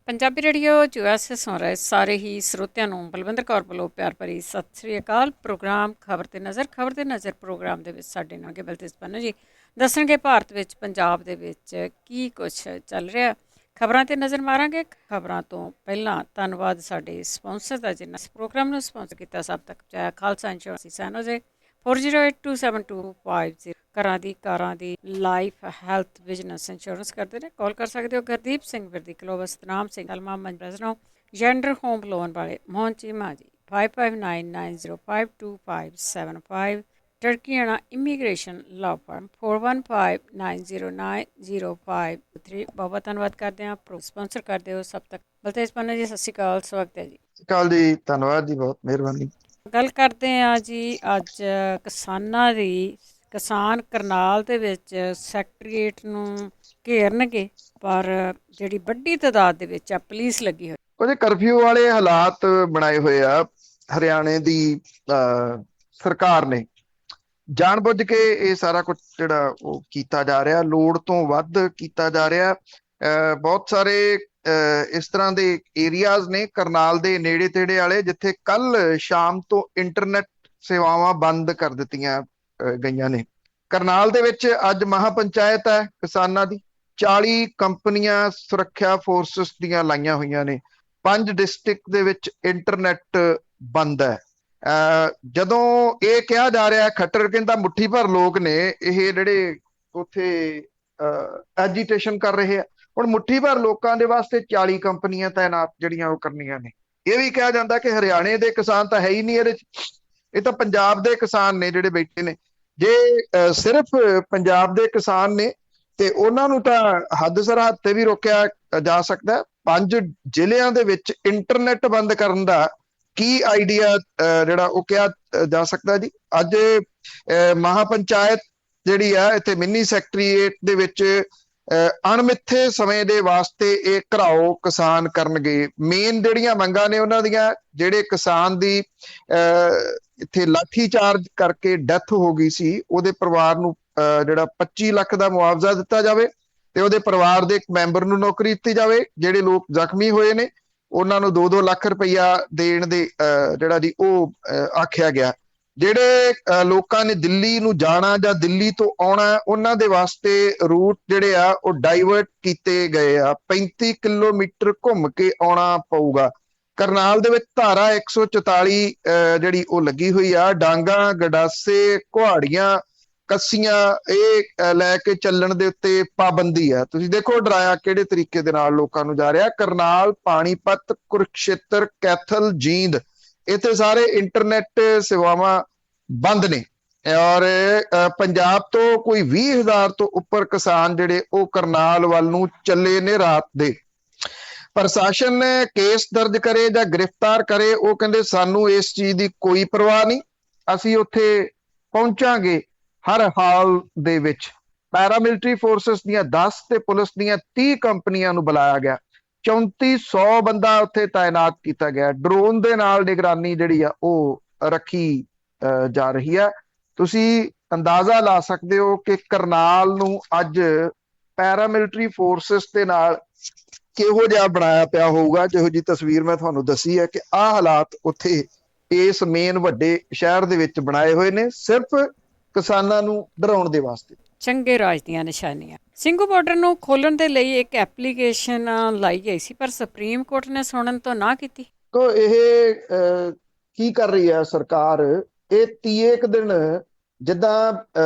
Punjabi radio US ਸੁਣ ਰਹੇ ਸਾਰੇ ਹੀ ਸਰੋਤਿਆਂ ਨੂੰ ਬਲਵਿੰਦਰ ਕੌਰ ਵੱਲੋਂ ਪਿਆਰ ਭਰੀ ਸਤਿ ਸ੍ਰੀ ਅਕਾਲ। ਪ੍ਰੋਗਰਾਮ ਖਬਰ ਤੇ ਨਜ਼ਰ ਪ੍ਰੋਗਰਾਮ ਦੇ ਵਿੱਚ ਸਾਡੇ ਨਾਲ ਬਲਤੇਜ ਪੰਨੂ ਜੀ ਦੱਸਣਗੇ ਭਾਰਤ ਵਿੱਚ ਪੰਜਾਬ ਦੇ ਵਿੱਚ ਕੀ ਕੁਛ ਚੱਲ ਰਿਹਾ। ਖਬਰਾਂ ਤੇ ਨਜ਼ਰ ਮਾਰਾਂਗੇ। ਖਬਰਾਂ ਤੋਂ ਪਹਿਲਾਂ ਧੰਨਵਾਦ ਸਾਡੇ ਸਪਾਂਸਰ ਦਾ, ਜਿਨ੍ਹਾਂ ਇਸ ਪ੍ਰੋਗਰਾਮ ਨੂੰ ਸਪਾਂਸਰ ਕੀਤਾ। ਸਭ ਤੱਕ ਪਹੁੰਚਾਇਆ ਖਾਲਸਾ ਇੰਸ਼ੋਰੈਂਸ ਸੈਨੋਜੇ 40827250 ਕਾਰਾਂ ਦੀ ਲਾਈਫ ਹੈਲਥ ਬਿਜ਼ਨਸ ਇੰਸ਼ੋਰੈਂਸ ਕਰਦੇ ਨੇ। ਕਾਲ ਕਰ ਸਕਦੇ ਹੋ। ਗੁਰਦੀਪ ਸਿੰਘ ਵਿਰਦੀ ਕਲੋਵ, ਸਤਨਾਮ ਸਿੰਘ ਅਲਮਾ ਮੰਜਰੋ ਜੈਂਡਰ ਹੋਮ ਲੋਨ ਵਾਲੇ ਮੋਹਨ ਚੀਮਾ ਜੀ 5599052575 ਟਰਕੀਆਣਾ ਇਮੀਗ੍ਰੇਸ਼ਨ ਲਾਅ ਫਰਮ 4159090503। ਬਹੁਤ ਧੰਨਵਾਦ ਕਰਦੇ ਹਾਂ ਸਪਾਂਸਰ ਕਰਦੇ ਹੋ ਸਭ ਤੱਕ। ਬਲਤੇਜ ਪੰਨੂ ਜੀ ਸਤਿ ਸ਼੍ਰੀ ਅਕਾਲ, ਸਵਾਗਤ ਹੈ ਜੀ। ਸਤਿ ਸ਼੍ਰੀ ਅਕਾਲ ਜੀ, ਧੰਨਵਾਦ ਜੀ, ਬਹੁਤ ਮਿਹਰਬਾਨੀ। ਗੱਲ ਕਰਦੇ ਹਾਂ ਜੀ ਅੱਜ ਕਿਸਾਨਾਂ ਦੀ। ਕਿਸਾਨ ਕਰਨਾਲ ਦੇ ਵਿੱਚ ਸੈਕਟਰੀਏਟ ਨੂੰ ਘੇਰਨਗੇ, ਪਰ ਜਿਹੜੀ ਵੱਡੀ ਤਾਦਾਦ ਦੇ ਵਿੱਚ ਆ ਪੁਲਿਸ ਲੱਗੀ ਹੋਈ। ਉਹਦੇ ਕਰਫਿਊ ਵਾਲੇ ਹਾਲਾਤ ਬਣਾਏ ਹੋਏ ਆ ਹਰਿਆਣੇ ਦੀ ਸਰਕਾਰ ਨੇ। ਜਾਣ ਬੁੱਝ ਕੇ ਇਹ ਸਾਰਾ ਕੁਝ ਜਿਹੜਾ ਉਹ ਕੀਤਾ ਜਾ ਰਿਹਾ, ਲੋੜ ਤੋਂ ਵੱਧ ਕੀਤਾ ਜਾ ਰਿਹਾ। ਬਹੁਤ ਸਾਰੇ ਇਸ ਤਰ੍ਹਾਂ ਦੇ ਏਰੀਆਜ਼ ਨੇ ਕਰਨਾਲ ਦੇ ਨੇੜੇ ਤੇੜੇ ਵਾਲੇ, ਜਿੱਥੇ ਕੱਲ ਸ਼ਾਮ ਤੋਂ ਇੰਟਰਨੈਟ ਸੇਵਾਵਾਂ ਬੰਦ ਕਰ ਦਿੱਤੀਆਂ ਗਈਆਂ ਨੇ। ਕਰਨਾਲ ਦੇ ਵਿੱਚ ਅੱਜ ਮਹਾਪੰਚਾਇਤ ਹੈ ਕਿਸਾਨਾਂ ਦੀ। 40 ਕੰਪਨੀਆਂ ਸੁਰੱਖਿਆ ਫੋਰਸਿਸ ਦੀਆਂ ਲਾਈਆਂ ਹੋਈਆਂ ਨੇ। 5 ਡਿਸਟ੍ਰਿਕਟ ਦੇ ਵਿੱਚ ਇੰਟਰਨੈਟ ਬੰਦ ਹੈ। ਜਦੋਂ ਇਹ ਕਿਹਾ ਜਾ ਰਿਹਾ, ਖੱਟਰ ਕਹਿੰਦਾ ਮੁੱਠੀ ਭਰ ਲੋਕ ਨੇ ਇਹ ਜਿਹੜੇ ਉੱਥੇ ਐਜੀਟੇਸ਼ਨ ਕਰ ਰਹੇ ਆ। ਹੁਣ ਮੁੱਠੀ ਭਰ ਲੋਕਾਂ ਦੇ ਵਾਸਤੇ 40 ਕੰਪਨੀਆਂ ਤਾਇਨਾਤ ਜਿਹੜੀਆਂ ਉਹ ਕਰਨੀਆਂ ਨੇ। ਇਹ ਵੀ ਕਿਹਾ ਜਾਂਦਾ ਕਿ ਹਰਿਆਣੇ ਦੇ ਕਿਸਾਨ ਤਾਂ ਹੈ ਹੀ ਨਹੀਂ ਇਹਦੇ ਚ, ਇਹ ਤਾਂ ਪੰਜਾਬ ਦੇ ਕਿਸਾਨ ਨੇ ਜਿਹੜੇ ਬੈਠੇ ਨੇ। ਜੇ ਸਿਰਫ ਪੰਜਾਬ ਦੇ ਕਿਸਾਨ ਨੇ ਤੇ ਉਹਨਾਂ ਨੂੰ ਤਾਂ ਹੱਦ ਸਰਹੱਦ ਤੇ ਵੀ ਰੋਕਿਆ ਜਾ ਸਕਦਾ। 5 ਜ਼ਿਲ੍ਹਿਆਂ ਦੇ ਵਿੱਚ ਇੰਟਰਨੈਟ ਬੰਦ ਕਰਨ ਦਾ ਕੀ ਆਈਡੀਆ ਜਿਹੜਾ ਉਹ ਕਿਹਾ ਜਾ ਸਕਦਾ ਜੀ। ਅੱਜ ਮਹਾਪੰਚਾਇਤ ਜਿਹੜੀ ਆ ਇੱਥੇ ਮਿੰਨੀ ਸੈਕਟਰੀਏਟ ਦੇ ਵਿੱਚ ਅਣਮਿੱਥੇ ਸਮੇਂ ਦੇ ਵਾਸਤੇ ਇਹ ਘਰਾਓ ਕਿਸਾਨ ਕਰਨਗੇ। ਮੇਨ ਜਿਹੜੀਆਂ ਮੰਗਾਂ ਨੇ ਉਹਨਾਂ ਦੀਆਂ, ਜਿਹੜੇ ਕਿਸਾਨ ਦੀ ਇੱਥੇ ਲਾਠੀ ਚਾਰਜ ਕਰਕੇ ਡੈਥ ਹੋ ਗਈ ਸੀ, ਉਹਦੇ ਪਰਿਵਾਰ ਨੂੰ ਜਿਹੜਾ 25 ਲੱਖ ਦਾ ਮੁਆਵਜ਼ਾ ਦਿੱਤਾ ਜਾਵੇ ਤੇ ਉਹਦੇ ਪਰਿਵਾਰ ਦੇ ਇੱਕ ਮੈਂਬਰ ਨੂੰ ਨੌਕਰੀ ਦਿੱਤੀ ਜਾਵੇ। ਜਿਹੜੇ ਲੋਕ ਜ਼ਖਮੀ ਹੋਏ ਨੇ ਉਹਨਾਂ ਨੂੰ 2-2 ਲੱਖ ਰੁਪਈਆ ਦੇਣ ਦੇ ਜਿਹੜਾ ਜੀ ਉਹ ਆਖਿਆ ਗਿਆ। ਜਿਹੜੇ ਲੋਕਾਂ ਨੇ ਦਿੱਲੀ ਨੂੰ ਜਾਣਾ ਜਾਂ ਦਿੱਲੀ ਤੋਂ ਆਉਣਾ, ਉਹਨਾਂ ਦੇ ਵਾਸਤੇ ਰੂਟ ਜਿਹੜੇ ਆ ਉਹ ਡਾਈਵਰਟ ਕੀਤੇ ਗਏ ਆ। 35 ਕਿਲੋਮੀਟਰ ਘੁੰਮ ਕੇ ਆਉਣਾ ਪਊਗਾ। ਕਰਨਾਲ ਦੇ ਵਿੱਚ ਧਾਰਾ 144 ਜਿਹੜੀ ਉਹ ਲੱਗੀ ਹੋਈ ਆ। ਡਾਂਗਾ, ਗਡਾਸੇ, ਕੁਹਾੜੀਆਂ, ਕੱਸੀਆਂ ਇਹ ਲੈ ਕੇ ਚੱਲਣ ਦੇ ਉੱਤੇ ਪਾਬੰਦੀ ਆ। ਤੁਸੀਂ ਦੇਖੋ ਡਰਾਇਆ ਕਿਹੜੇ ਤਰੀਕੇ ਦੇ ਨਾਲ ਲੋਕਾਂ ਨੂੰ ਜਾ ਰਿਹਾ। ਕਰਨਾਲ, ਪਾਣੀਪਤ, ਕੁਰੂਕਸ਼ੇਤਰ, ਕੈਥਲ, ਜੀਂਦ, ਇੱਥੇ ਸਾਰੇ ਇੰਟਰਨੈਟ ਸੇਵਾਵਾਂ ਬੰਦ ਨੇ। ਔਰ ਪੰਜਾਬ ਤੋਂ ਕੋਈ 20,000 ਤੋਂ ਉੱਪਰ ਕਿਸਾਨ ਜਿਹੜੇ ਉਹ ਕਰਨਾਲ ਵੱਲ ਨੂੰ ਚੱਲੇ ਨੇ ਰਾਤ ਦੇ। ਪ੍ਰਸ਼ਾਸਨ ਕੇਸ ਦਰਜ ਕਰੇ ਜਾਂ ਗ੍ਰਿਫਤਾਰ ਕਰੇ, ਉਹ ਕਹਿੰਦੇ ਸਾਨੂੰ ਇਸ ਚੀਜ਼ ਦੀ ਕੋਈ ਪਰਵਾਹ ਨਹੀਂ, ਅਸੀਂ ਉੱਥੇ ਪਹੁੰਚਾਂਗੇ ਹਰ ਹਾਲ ਦੇ ਵਿੱਚ। ਪੈਰਾਮਿਲਟਰੀ ਫੋਰਸਿਸ ਦੀਆਂ 10 ਤੇ ਪੁਲਿਸ ਦੀਆਂ 30 ਕੰਪਨੀਆਂ ਨੂੰ ਬੁਲਾਇਆ ਗਿਆ। 3400 ਬੰਦਾ ਉੱਥੇ ਤਾਇਨਾਤ ਕੀਤਾ ਗਿਆ। ਡਰੋਨ ਦੇ ਨਾਲ ਨਿਗਰਾਨੀ ਜਿਹੜੀ ਆ ਉਹ ਰੱਖੀ ਜਾ ਰਹੀ ਆ। ਤੁਸੀਂ ਅੰਦਾਜ਼ਾ ਲਾ ਸਕਦੇ ਹੋ ਕਿ ਕਰਨਾਲ ਨੂੰ ਅੱਜ ਪੈਰਾਮਿਲਟਰੀ ਫੋਰਸਿਸ ਦੇ ਨਾਲ ਕਿਹੋ ਜਿਹਾ ਬਣਾਇਆ ਪਿਆ ਹੋਊਗਾ। ਜਿਹੋ ਜੀ ਤਸਵੀਰ ਮੈਂ ਤੁਹਾਨੂੰ ਦੱਸੀ ਹੈ ਕਿ ਆਹ ਹਾਲਾਤ ਉੱਥੇ ਇਸ ਮੇਨ ਵੱਡੇ ਸ਼ਹਿਰ ਦੇ ਵਿੱਚ ਬਣਾਏ ਹੋਏ ਨੇ, ਸਿਰਫ ਕਿਸਾਨਾਂ ਨੂੰ ਡਰਾਉਣ ਦੇ ਵਾਸਤੇ। ਚੰਗੇ ਰਾਜ ਦੀਆਂ ਨਿਸ਼ਾਨੀਆਂ। ਸਿੰਘੂ ਬਾਰਡਰ ਨੂੰ ਖੋਲ੍ਹਣ ਦੇ ਲਈ ਇੱਕ ਐਪਲੀਕੇਸ਼ਨ ਲਾਈ ਗਈ ਸੀ, ਪਰ ਸੁਪਰੀਮ ਕੋਰਟ ਨੇ ਸੁਣਨ ਤੋਂ ਨਾ ਕੀਤੀ। ਤੋ ਇਹ ਕੀ ਕਰ ਰਹੀ ਹੈ ਸਰਕਾਰ? ਇਹ 30 ਕੁ ਦਿਨ, ਜਿੱਦਾਂ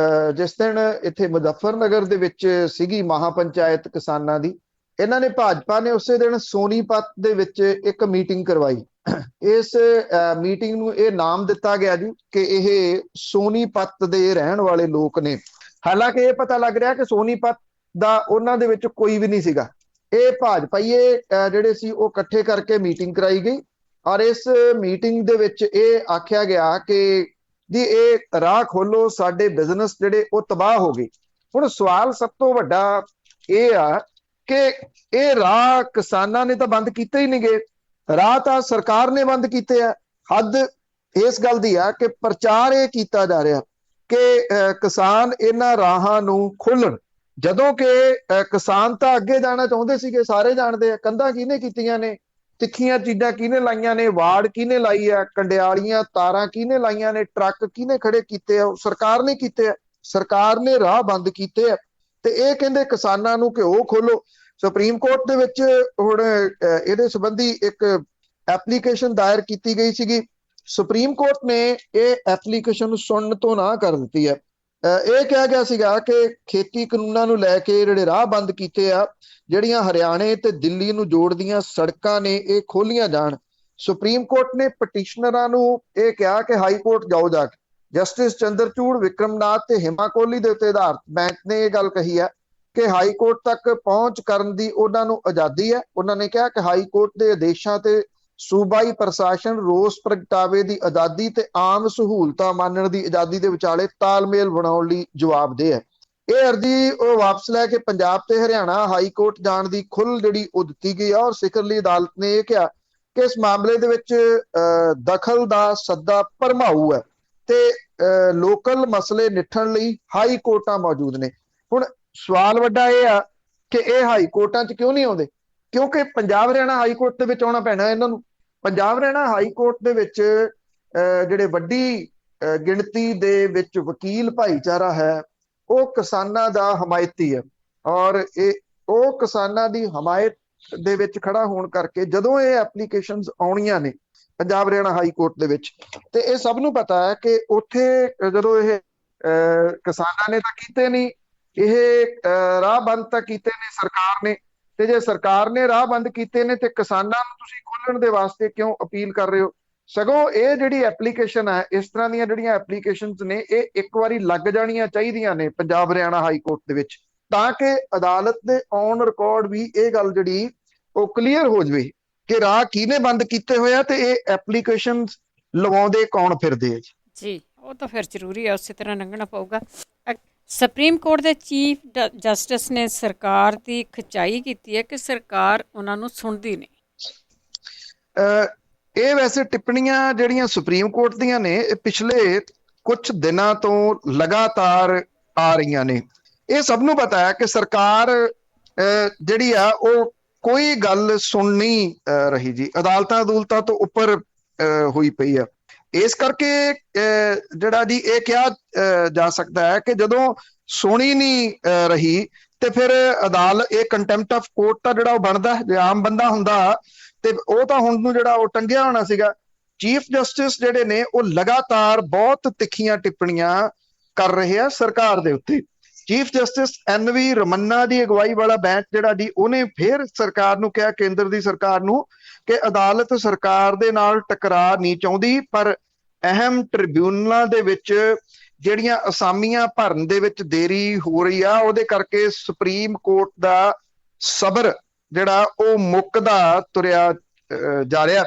ਜਿਸ ਦਿਨ ਇੱਥੇ ਮੁਜ਼ੱਫਰਨਗਰ ਦੇ ਵਿੱਚ ਸੀਗੀ ਮਹਾਪੰਚਾਇਤ ਕਿਸਾਨਾਂ ਦੀ, ਇਹਨਾਂ ਨੇ ਭਾਜਪਾ ਨੇ ਉਸੇ ਦਿਨ ਸੋਨੀਪਤ ਦੇ ਵਿੱਚ ਇੱਕ ਮੀਟਿੰਗ ਕਰਵਾਈ। ਇਸ ਮੀਟਿੰਗ ਨੂੰ ਇਹ ਨਾਮ ਦਿੱਤਾ ਗਿਆ ਜੀ ਕਿ ਇਹ ਸੋਨੀਪਤ ਦੇ ਰਹਿਣ ਵਾਲੇ ਲੋਕ ਨੇ। ਹਾਲਾਂਕਿ ਇਹ ਪਤਾ ਲੱਗ ਰਿਹਾ ਕਿ ਸੋਨੀਪਤ ਦਾ ਉਹਨਾਂ ਦੇ ਵਿੱਚ ਕੋਈ ਵੀ ਨਹੀਂ ਸੀਗਾ। ਇਹ ਭਾਜਪਾਈਏ ਜਿਹੜੇ ਸੀ ਉਹ ਇਕੱਠੇ ਕਰਕੇ ਮੀਟਿੰਗ ਕਰਾਈ ਗਈ ਔਰ ਇਸ ਮੀਟਿੰਗ ਦੇ ਵਿੱਚ ਇਹ ਆਖਿਆ ਗਿਆ ਕਿ ਜੀ ਇਹ ਰਾਹ ਖੋਲੋ, ਸਾਡੇ ਬਿਜ਼ਨਸ ਜਿਹੜੇ ਉਹ ਤਬਾਹ ਹੋ ਗਏ। ਹੁਣ ਸਵਾਲ ਸਭ ਤੋਂ ਵੱਡਾ ਇਹ ਆ ਕਿ ਇਹ ਰਾਹ ਕਿਸਾਨਾਂ ਨੇ ਤਾਂ ਬੰਦ ਕੀਤੇ ਹੀ ਨਹੀਂ ਗਏ, ਰਾਹ ਤਾਂ ਸਰਕਾਰ ਨੇ ਬੰਦ ਕੀਤੇ ਆ। ਹੱਦ ਇਸ ਗੱਲ ਦੀ ਆ ਕਿ ਪ੍ਰਚਾਰ ਇਹ ਕੀਤਾ ਜਾ ਰਿਹਾ ਕਿ ਕਿਸਾਨ ਇਹਨਾਂ ਰਾਹਾਂ ਨੂੰ ਖੋਲਣ। ਜਦੋਂ ਕਿ ਕਿਸਾਨ ਤਾਂ ਅੱਗੇ ਜਾਣਾ ਚਾਹੁੰਦੇ ਸੀਗੇ, ਸਾਰੇ ਜਾਣਦੇ ਆ। ਕੰਧਾਂ ਕਿਹਨੇ ਕੀਤੀਆਂ ਨੇ, ਤਿੱਖੀਆਂ ਚੀਜ਼ਾਂ ਕਿਹਨੇ ਲਾਈਆਂ ਨੇ, ਵਾੜ ਕਿਹਨੇ ਲਾਈ ਆ, ਕੰਡਿਆਲੀਆਂ ਤਾਰਾਂ ਕਿਹਨੇ ਲਾਈਆਂ ਨੇ, ਟਰੱਕ ਕਿਹਨੇ ਖੜੇ ਕੀਤੇ ਆ, ਸਰਕਾਰ ਨੇ ਕੀਤੇ ਆ। ਸਰਕਾਰ ਨੇ ਰਾਹ ਬੰਦ ਕੀਤੇ ਆ ਤੇ ਇਹ ਕਹਿੰਦੇ ਕਿਸਾਨਾਂ ਨੂੰ ਕਿ ਉਹ ਖੋਲੋ। ਸੁਪਰੀਮ ਕੋਰਟ ਦੇ ਵਿੱਚ ਹੁਣ ਇਹਦੇ ਸੰਬੰਧੀ ਇੱਕ ਐਪਲੀਕੇਸ਼ਨ ਦਾਇਰ ਕੀਤੀ ਗਈ ਸੀਗੀ। ਸੁਪਰੀਮ ਕੋਰਟ ਨੇ ਇਹ ਐਪਲੀਕੇਸ਼ਨ ਸੁਣਨ ਤੋਂ ਨਾ ਕਰ ਦਿੱਤੀ ਹੈ। ਇਹ ਕਿਹਾ ਗਿਆ ਸੀਗਾ ਕਿ ਖੇਤੀ ਕਾਨੂੰਨਾਂ ਨੂੰ ਲੈ ਕੇ ਜਿਹੜੇ ਰਾਹ ਬੰਦ ਕੀਤੇ ਆ, ਜਿਹੜੀਆਂ ਹਰਿਆਣੇ ਤੇ ਦਿੱਲੀ ਨੂੰ ਜੋੜਦੀਆਂ ਸੜਕਾਂ ਨੇ, ਇਹ ਖੋਲੀਆਂ ਜਾਣ। ਸੁਪਰੀਮ ਕੋਰਟ ਨੇ ਪਟੀਸ਼ਨਰਾਂ ਨੂੰ ਇਹ ਕਿਹਾ ਕਿ ਹਾਈ ਕੋਰਟ ਜਾਓ ਜਾ ਕੇ। ਜਸਟਿਸ ਚੰਦਰਚੂੜ, ਵਿਕਰਮਨਾਥ ਤੇ ਹਿਮਾ ਕੋਹਲੀ ਦੇ ਉੱਤੇ ਆਧਾਰਿਤ ਬੈਂਚ ਨੇ ਇਹ ਗੱਲ ਕਹੀ ਹੈ ਕਿ ਹਾਈ ਕੋਰਟ ਤੱਕ ਪਹੁੰਚ ਕਰਨ ਦੀ ਉਹਨਾਂ ਨੂੰ ਆਜ਼ਾਦੀ ਹੈ। ਉਹਨਾਂ ਨੇ ਕਿਹਾ ਕਿ ਹਾਈ ਕੋਰਟ ਦੇ ਆਦੇਸ਼ਾਂ ਤੇ ਸੂਬਾਈ ਪ੍ਰਸ਼ਾਸਨ ਰੋਸ ਪ੍ਰਗਟਾਵੇ ਦੀ ਆਜ਼ਾਦੀ ਤੇ ਆਮ ਸਹੂਲਤਾਂ ਮਾਨਣ ਦੀ ਆਜ਼ਾਦੀ ਦੇ ਵਿਚਾਲੇ ਤਾਲਮੇਲ ਬਣਾਉਣ ਲਈ ਜਵਾਬਦੇਹ ਹੈ। ਇਹ ਅਰਜ਼ੀ ਉਹ ਵਾਪਸ ਲੈ ਕੇ ਪੰਜਾਬ ਤੇ ਹਰਿਆਣਾ ਹਾਈ ਕੋਰਟ ਜਾਣ ਦੀ ਖੁੱਲ੍ਹ ਜਿਹੜੀ ਉਹ ਦਿੱਤੀ ਗਈ ਆ। ਔਰ ਸਿਖਰਲੀ ਅਦਾਲਤ ਨੇ ਇਹ ਕਿਹਾ ਕਿ ਇਸ ਮਾਮਲੇ ਦੇ ਵਿੱਚ ਦਖਲ ਦਾ ਸੱਦਾ ਭਰਮਾਊ ਹੈ ਤੇ ਲੋਕਲ ਮਸਲੇ ਨਿੱਠਣ ਲਈ ਹਾਈ ਕੋਰਟਾਂ ਮੌਜੂਦ ਨੇ। ਹੁਣ ਸਵਾਲ ਵੱਡਾ ਇਹ ਆ ਕਿ ਇਹ ਹਾਈ ਕੋਰਟਾਂ 'ਚ ਕਿਉਂ ਨਹੀਂ ਆਉਂਦੇ? ਕਿਉਂਕਿ ਪੰਜਾਬ ਹਰਿਆਣਾ ਹਾਈ ਕੋਰਟ ਦੇ ਵਿੱਚ ਆਉਣਾ ਪੈਣਾ ਇਹਨਾਂ ਨੂੰ। ਪੰਜਾਬ ਹਰਿਆਣਾ ਹਾਈ ਕੋਰਟ ਦੇ ਵਿੱਚ ਜਿਹੜੇ ਵੱਡੀ ਗਿਣਤੀ ਦੇ ਵਿੱਚ ਵਕੀਲ ਭਾਈਚਾਰਾ ਹੈ, ਉਹ ਕਿਸਾਨਾਂ ਦਾ ਹਮਾਇਤੀ ਹੈ। ਔਰ ਉਹ ਕਿਸਾਨਾਂ ਦੀ ਹਮਾਇਤ ਦੇ ਵਿੱਚ ਖੜਾ ਹੋਣ ਕਰਕੇ ਜਦੋਂ ਇਹ ਐਪਲੀਕੇਸ਼ਨਸ ਆਉਣੀਆਂ ਨੇ ਪੰਜਾਬ ਹਰਿਆਣਾ ਹਾਈ ਕੋਰਟ ਦੇ ਵਿੱਚ, ਤੇ ਇਹ ਸਭ ਨੂੰ ਪਤਾ ਹੈ ਕਿ ਉੱਥੇ ਜਦੋਂ ਇਹ ਕਿਸਾਨਾਂ ਨੇ ਤਾਂ ਕੀਤੇ ਨਹੀਂ, ਇਹ ਰਾਹ ਬੰਦ ਤਾਂ ਕੀਤੇ ਨੇ ਸਰਕਾਰ ਨੇ। ਤੇ ਜੇ ਸਰਕਾਰ ਨੇ ਰਾਹ ਬੰਦ ਕੀਤੇ ਨੇ ਤੇ ਕਿਸਾਨਾਂ ਨੂੰ ਤੁਸੀਂ ਖੋਲਣ ਦੇ ਵਾਸਤੇ ਕਿਉਂ ਅਪੀਲ ਕਰ ਰਹੇ ਹੋ? ਸਗੋਂ ਇਹ ਜਿਹੜੀ ਐਪਲੀਕੇਸ਼ਨ ਹੈ, ਇਸ ਤਰ੍ਹਾਂ ਦੀਆਂ ਜਿਹੜੀਆਂ ਐਪਲੀਕੇਸ਼ਨਸ ਨੇ, ਇਹ ਇੱਕ ਵਾਰੀ ਲੱਗ ਜਾਣੀਆਂ ਚਾਹੀਦੀਆਂ ਨੇ ਪੰਜਾਬ ਹਰਿਆਣਾ ਹਾਈ ਕੋਰਟ ਦੇ ਵਿੱਚ, ਤਾਂ ਕਿ ਅਦਾਲਤ ਦੇ ਔਨ ਰਿਕਾਰਡ ਵੀ ਇਹ ਗੱਲ ਜਿਹੜੀ ਉਹ ਕਲੀਅਰ ਹੋ ਜਾਵੇ ਕਿ ਰਾਹ ਕਿਹਨੇ ਬੰਦ ਕੀਤੇ ਹੋਇਆ ਤੇ ਇਹ ਐਪਲੀਕੇਸ਼ਨ ਲਵਾਉਂਦੇ ਕੌਣ ਫਿਰਦੇ ਆ। ਜੀ, ਉਹ ਤਾਂ ਫਿਰ ਜ਼ਰੂਰੀ ਹੈ, ਉਸੇ ਤਰ੍ਹਾਂ ਲੰਘਣਾ ਪਊਗਾ। ਸੁਪਰੀਮ ਕੋਰਟ ਦੇ ਚੀਫ ਜਸਟਿਸ ਨੇ ਸਰਕਾਰ ਦੀ ਖਿਚਾਈ ਕੀਤੀ ਹੈ ਕਿ ਸਰਕਾਰ ਉਹਨਾਂ ਨੂੰ ਸੁਣਦੀ ਨਹੀਂ। ਇਹ ਵੈਸੇ ਟਿੱਪਣੀਆਂ ਜਿਹੜੀਆਂ ਸੁਪਰੀਮ ਕੋਰਟ ਦੀਆਂ ਨੇ, ਇਹ ਪਿਛਲੇ ਕੁਝ ਦਿਨਾਂ ਤੋਂ ਲਗਾਤਾਰ ਆ ਰਹੀਆਂ ਨੇ। ਇਹ ਸਭ ਨੂੰ ਪਤਾ ਹੈ ਕਿ ਸਰਕਾਰ ਜਿਹੜੀ ਆ ਉਹ ਕੋਈ ਗੱਲ ਸੁਣ ਨਹੀਂ ਰਹੀ ਜੀ, ਅਦਾਲਤਾਂ ਤੋਂ ਉੱਪਰ ਹੋਈ ਪਈ ਆ। ਇਸ ਕਰਕੇ ਜਿਹੜਾ ਜੀ ਇਹ ਕਿਹਾ ਜਾ ਸਕਦਾ ਹੈ ਕਿ ਜਦੋਂ ਸੁਣੀ ਨਹੀਂ ਰਹੀ ਤੇ ਫਿਰ ਅਦਾਲਤ, ਇਹ ਕੰਟੈਂਪਟ ਆਫ ਕੋਰਟ ਤਾਂ ਜਿਹੜਾ ਉਹ ਬਣਦਾ, ਜੇ ਆਮ ਬੰਦਾ ਹੁੰਦਾ ਤੇ ਉਹ ਤਾਂ ਹੁਣ ਨੂੰ ਜਿਹੜਾ ਉਹ ਟੰਗਿਆ ਹੋਣਾ ਸੀਗਾ। ਚੀਫ ਜਸਟਿਸ ਜਿਹੜੇ ਨੇ ਉਹ ਲਗਾਤਾਰ ਬਹੁਤ ਤਿੱਖੀਆਂ ਟਿੱਪਣੀਆਂ ਕਰ ਰਹੇ ਆ ਸਰਕਾਰ ਦੇ ਉੱਤੇ। ਚੀਫ ਜਸਟਿਸ NV ਰਮੰਨਾ ਦੀ ਅਗਵਾਈ ਵਾਲਾ ਬੈਂਚ ਜਿਹੜਾ ਜੀ, ਉਹਨੇ ਫਿਰ ਸਰਕਾਰ ਨੂੰ ਕਿਹਾ, ਕੇਂਦਰ ਦੀ ਸਰਕਾਰ ਨੂੰ, ਕਿ ਅਦਾਲਤ ਸਰਕਾਰ ਦੇ ਨਾਲ ਟਕਰਾਅ ਨਹੀਂ ਚਾਹੁੰਦੀ, ਪਰ ਅਹਿਮ ਟ੍ਰਿਬਿਊਨਲਾਂ ਦੇ ਵਿੱਚ ਜਿਹੜੀਆਂ ਅਸਾਮੀਆਂ ਭਰਨ ਦੇ ਵਿੱਚ ਦੇਰੀ ਹੋ ਰਹੀ ਆ, ਉਹਦੇ ਕਰਕੇ ਸੁਪਰੀਮ ਕੋਰਟ ਦਾ ਸਬਰ ਜਿਹੜਾ ਉਹ ਮੁੱਕਦਾ ਤੁਰਿਆ ਜਾ ਰਿਹਾ।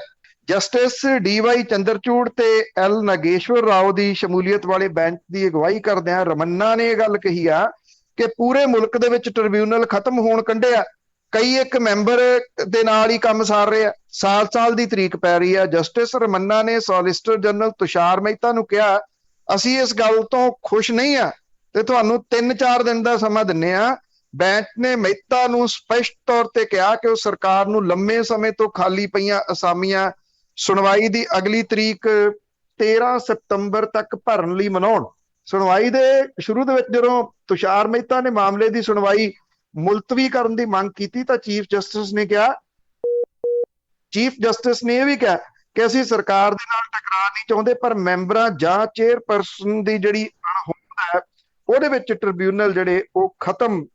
ਜਸਟਿਸ DY ਚੰਦਰਚੂੜ ਤੇ L ਨਾਗੇਸ਼ਵਰ ਰਾਓ ਦੀ ਸ਼ਮੂਲੀਅਤ ਵਾਲੇ ਬੈਂਚ ਦੀ ਅਗਵਾਈ ਕਰਦਿਆਂ ਰਮੰਨਾ ਨੇ ਇਹ ਗੱਲ ਕਹੀ ਆ ਕਿ ਪੂਰੇ ਮੁਲਕ ਦੇ ਵਿੱਚ ਟ੍ਰਿਬਿਊਨਲ ਖਤਮ ਹੋਣ ਕੰਢੇ ਆ, ਕਈ ਇੱਕ ਮੈਂਬਰ ਦੇ ਨਾਲ ਹੀ ਕੰਮ ਸਾਰ ਰਹੇ ਆ, ਸਾਲ ਦੀ ਤਰੀਕ ਪੈ ਰਹੀ ਆ। ਜਸਟਿਸ ਰਮੰਨਾ ਨੇ ਸੋਲਿਸਿਟਰ ਜਨਰਲ ਤੁਸ਼ਾਰ ਮਹਿਤਾ ਨੂੰ ਕਿਹਾ, ਅਸੀਂ ਇਸ ਗੱਲ ਤੋਂ ਖੁਸ਼ ਨਹੀਂ ਆ ਤੇ ਤੁਹਾਨੂੰ 3-4 ਦਿਨ ਦਾ ਸਮਾਂ ਦਿੰਨੇ ਆ। ਬੈਂਚ ਨੇ ਮਹਿਤਾ ਨੂੰ ਸਪਸ਼ਟ ਤੌਰ ਤੇ ਕਿਹਾ ਕਿ ਉਹ ਸਰਕਾਰ ਨੂੰ ਲੰਮੇ ਸਮੇਂ ਤੋਂ ਖਾਲੀ ਪਈਆਂ ਅਸਾਮੀਆਂ ਸੁਣਵਾਈ ਦੀ ਅਗਲੀ ਤਰੀਕ 13 ਸਤੰਬਰ ਤੱਕ ਭਰਨ ਲਈ ਮਨਾਉਣ। ਸੁਣਵਾਈ ਦੇ ਸ਼ੁਰੂ ਦੇ ਵਿੱਚ ਜਦੋਂ ਤੁਸ਼ਾਰ ਮਹਿਤਾ ਨੇ ਮਾਮਲੇ ਦੀ ਸੁਣਵਾਈ ਮੁਲਤਵੀ ਕਰਨ ਦੀ ਮੰਗ ਕੀਤੀ ਤਾਂ ਚੀਫ ਜਸਟਿਸ ਨੇ ਇਹ ਵੀ ਕਿਹਾ ਕਿ ਅਸੀਂ ਸਰਕਾਰ ਦੇ ਨਾਲ ਟਕਰਾਅ ਨਹੀਂ ਚਾਹੁੰਦੇ, ਪਰ ਮੈਂਬਰਾਂ ਜਾਂ ਚੇਅਰਪਰਸਨ ਦੀ ਜਿਹੜੀ ਅਣਹੋਂਦ ਹੈ ਉਹਦੇ ਵਿੱਚ ਟ੍ਰਿਬਿਊਨਲ ਜਿਹੜੇ ਉਹ ਖਤਮ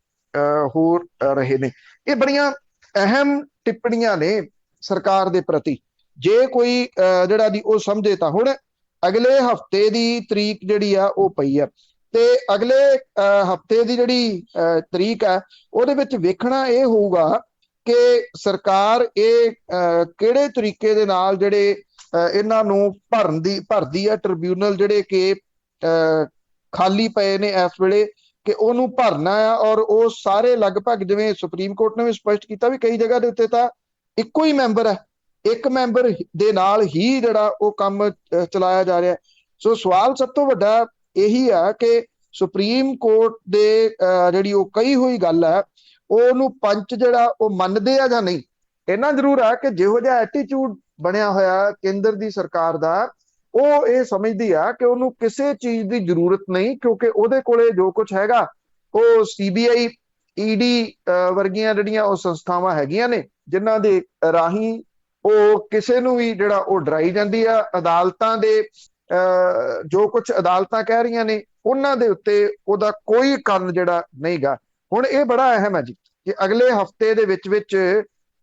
ਹੋ ਰਹੇ ਨੇ। ਇਹ ਬੜੀਆਂ ਅਹਿਮ ਟਿੱਪਣੀਆਂ ਨੇ ਸਰਕਾਰ ਦੇ ਪ੍ਰਤੀ। ਜੇ ਕੋਈ ਜਿਹੜਾ ਦੀ ਉਹ ਸਮਝੇ ਤਾਂ ਹੁਣ ਅਗਲੇ ਹਫਤੇ ਦੀ ਤਰੀਕ ਜਿਹੜੀ ਆ ਉਹ ਪਈ ਆ ਤੇ ਅਗਲੇ ਹਫਤੇ ਦੀ ਜਿਹੜੀ ਤਰੀਕ ਹੈ ਉਹਦੇ ਵਿੱਚ ਵੇਖਣਾ ਇਹ ਹੋਊਗਾ ਕਿ ਸਰਕਾਰ ਇਹ ਕਿਹੜੇ ਤਰੀਕੇ ਦੇ ਨਾਲ ਜਿਹੜੇ ਇਹਨਾਂ ਨੂੰ ਭਰਦੀ ਆ, ਟ੍ਰਿਬਿਊਨਲ ਜਿਹੜੇ ਕਿ ਖਾਲੀ ਪਏ ਨੇ ਇਸ ਵੇਲੇ, ਕਿ ਉਹਨੂੰ ਭਰਨਾ ਆ। ਔਰ ਉਹ ਸਾਰੇ ਲਗਭਗ, ਜਿਵੇਂ ਸੁਪਰੀਮ ਕੋਰਟ ਨੇ ਵੀ ਸਪਸ਼ਟ ਕੀਤਾ ਵੀ ਕਈ ਜਗ੍ਹਾ ਦੇ ਉੱਤੇ ਤਾਂ ਇੱਕੋ ਹੀ ਮੈਂਬਰ ਹੈ, ਇੱਕ ਮੈਂਬਰ ਦੇ ਨਾਲ ਹੀ ਜਿਹੜਾ ਉਹ ਕੰਮ ਚਲਾਇਆ ਜਾ ਰਿਹਾ। ਸੋ ਸਵਾਲ ਸਭ ਤੋਂ ਵੱਡਾ ਇਹੀ ਆ ਕਿ ਸੁਪਰੀਮ ਕੋਰਟ ਦੇ ਜਿਹੜੀ ਉਹ ਕਹੀ ਹੋਈ ਗੱਲ ਹੈ ਉਹਨੂੰ ਪੰਚ ਜਿਹੜਾ ਉਹ ਮੰਨਦੇ ਆ ਜਾਂ ਨਹੀਂ। ਇੰਨਾ ਜ਼ਰੂਰ ਹੈ ਕਿ ਜਿਹੋ ਜਿਹਾ ਐਟੀਟਿਊਡ ਬਣਿਆ ਹੋਇਆ ਕੇਂਦਰ ਦੀ ਸਰਕਾਰ ਦਾ, ਉਹ ਇਹ ਸਮਝਦੀ ਆ ਕਿ ਉਹਨੂੰ ਕਿਸੇ ਚੀਜ਼ ਦੀ ਜ਼ਰੂਰਤ ਨਹੀਂ, ਕਿਉਂਕਿ ਉਹਦੇ ਕੋਲੇ ਜੋ ਕੁਝ ਹੈਗਾ ਉਹ CBI ED ਵਰਗੀਆਂ ਜਿਹੜੀਆਂ ਉਹ ਸੰਸਥਾਵਾਂ ਹੈਗੀਆਂ ਨੇ, ਜਿਨ੍ਹਾਂ ਦੇ ਰਾਹੀਂ ਉਹ ਕਿਸੇ ਨੂੰ ਵੀ ਜਿਹੜਾ ਉਹ ਡਰਾਈ ਜਾਂਦੀ ਆ। ਅਦਾਲਤਾਂ ਦੇ ਜੋ ਕੁਝ ਅਦਾਲਤਾਂ ਕਹਿ ਰਹੀਆਂ ਨੇ ਉਹਨਾਂ ਦੇ ਉੱਤੇ ਉਹਦਾ ਕੋਈ ਕੰਨ ਜਿਹੜਾ ਨਹੀਂਗਾ। ਹੁਣ ਇਹ ਬੜਾ ਅਹਿਮ ਹੈ ਜੀ ਕਿ ਅਗਲੇ ਹਫਤੇ ਦੇ ਵਿੱਚ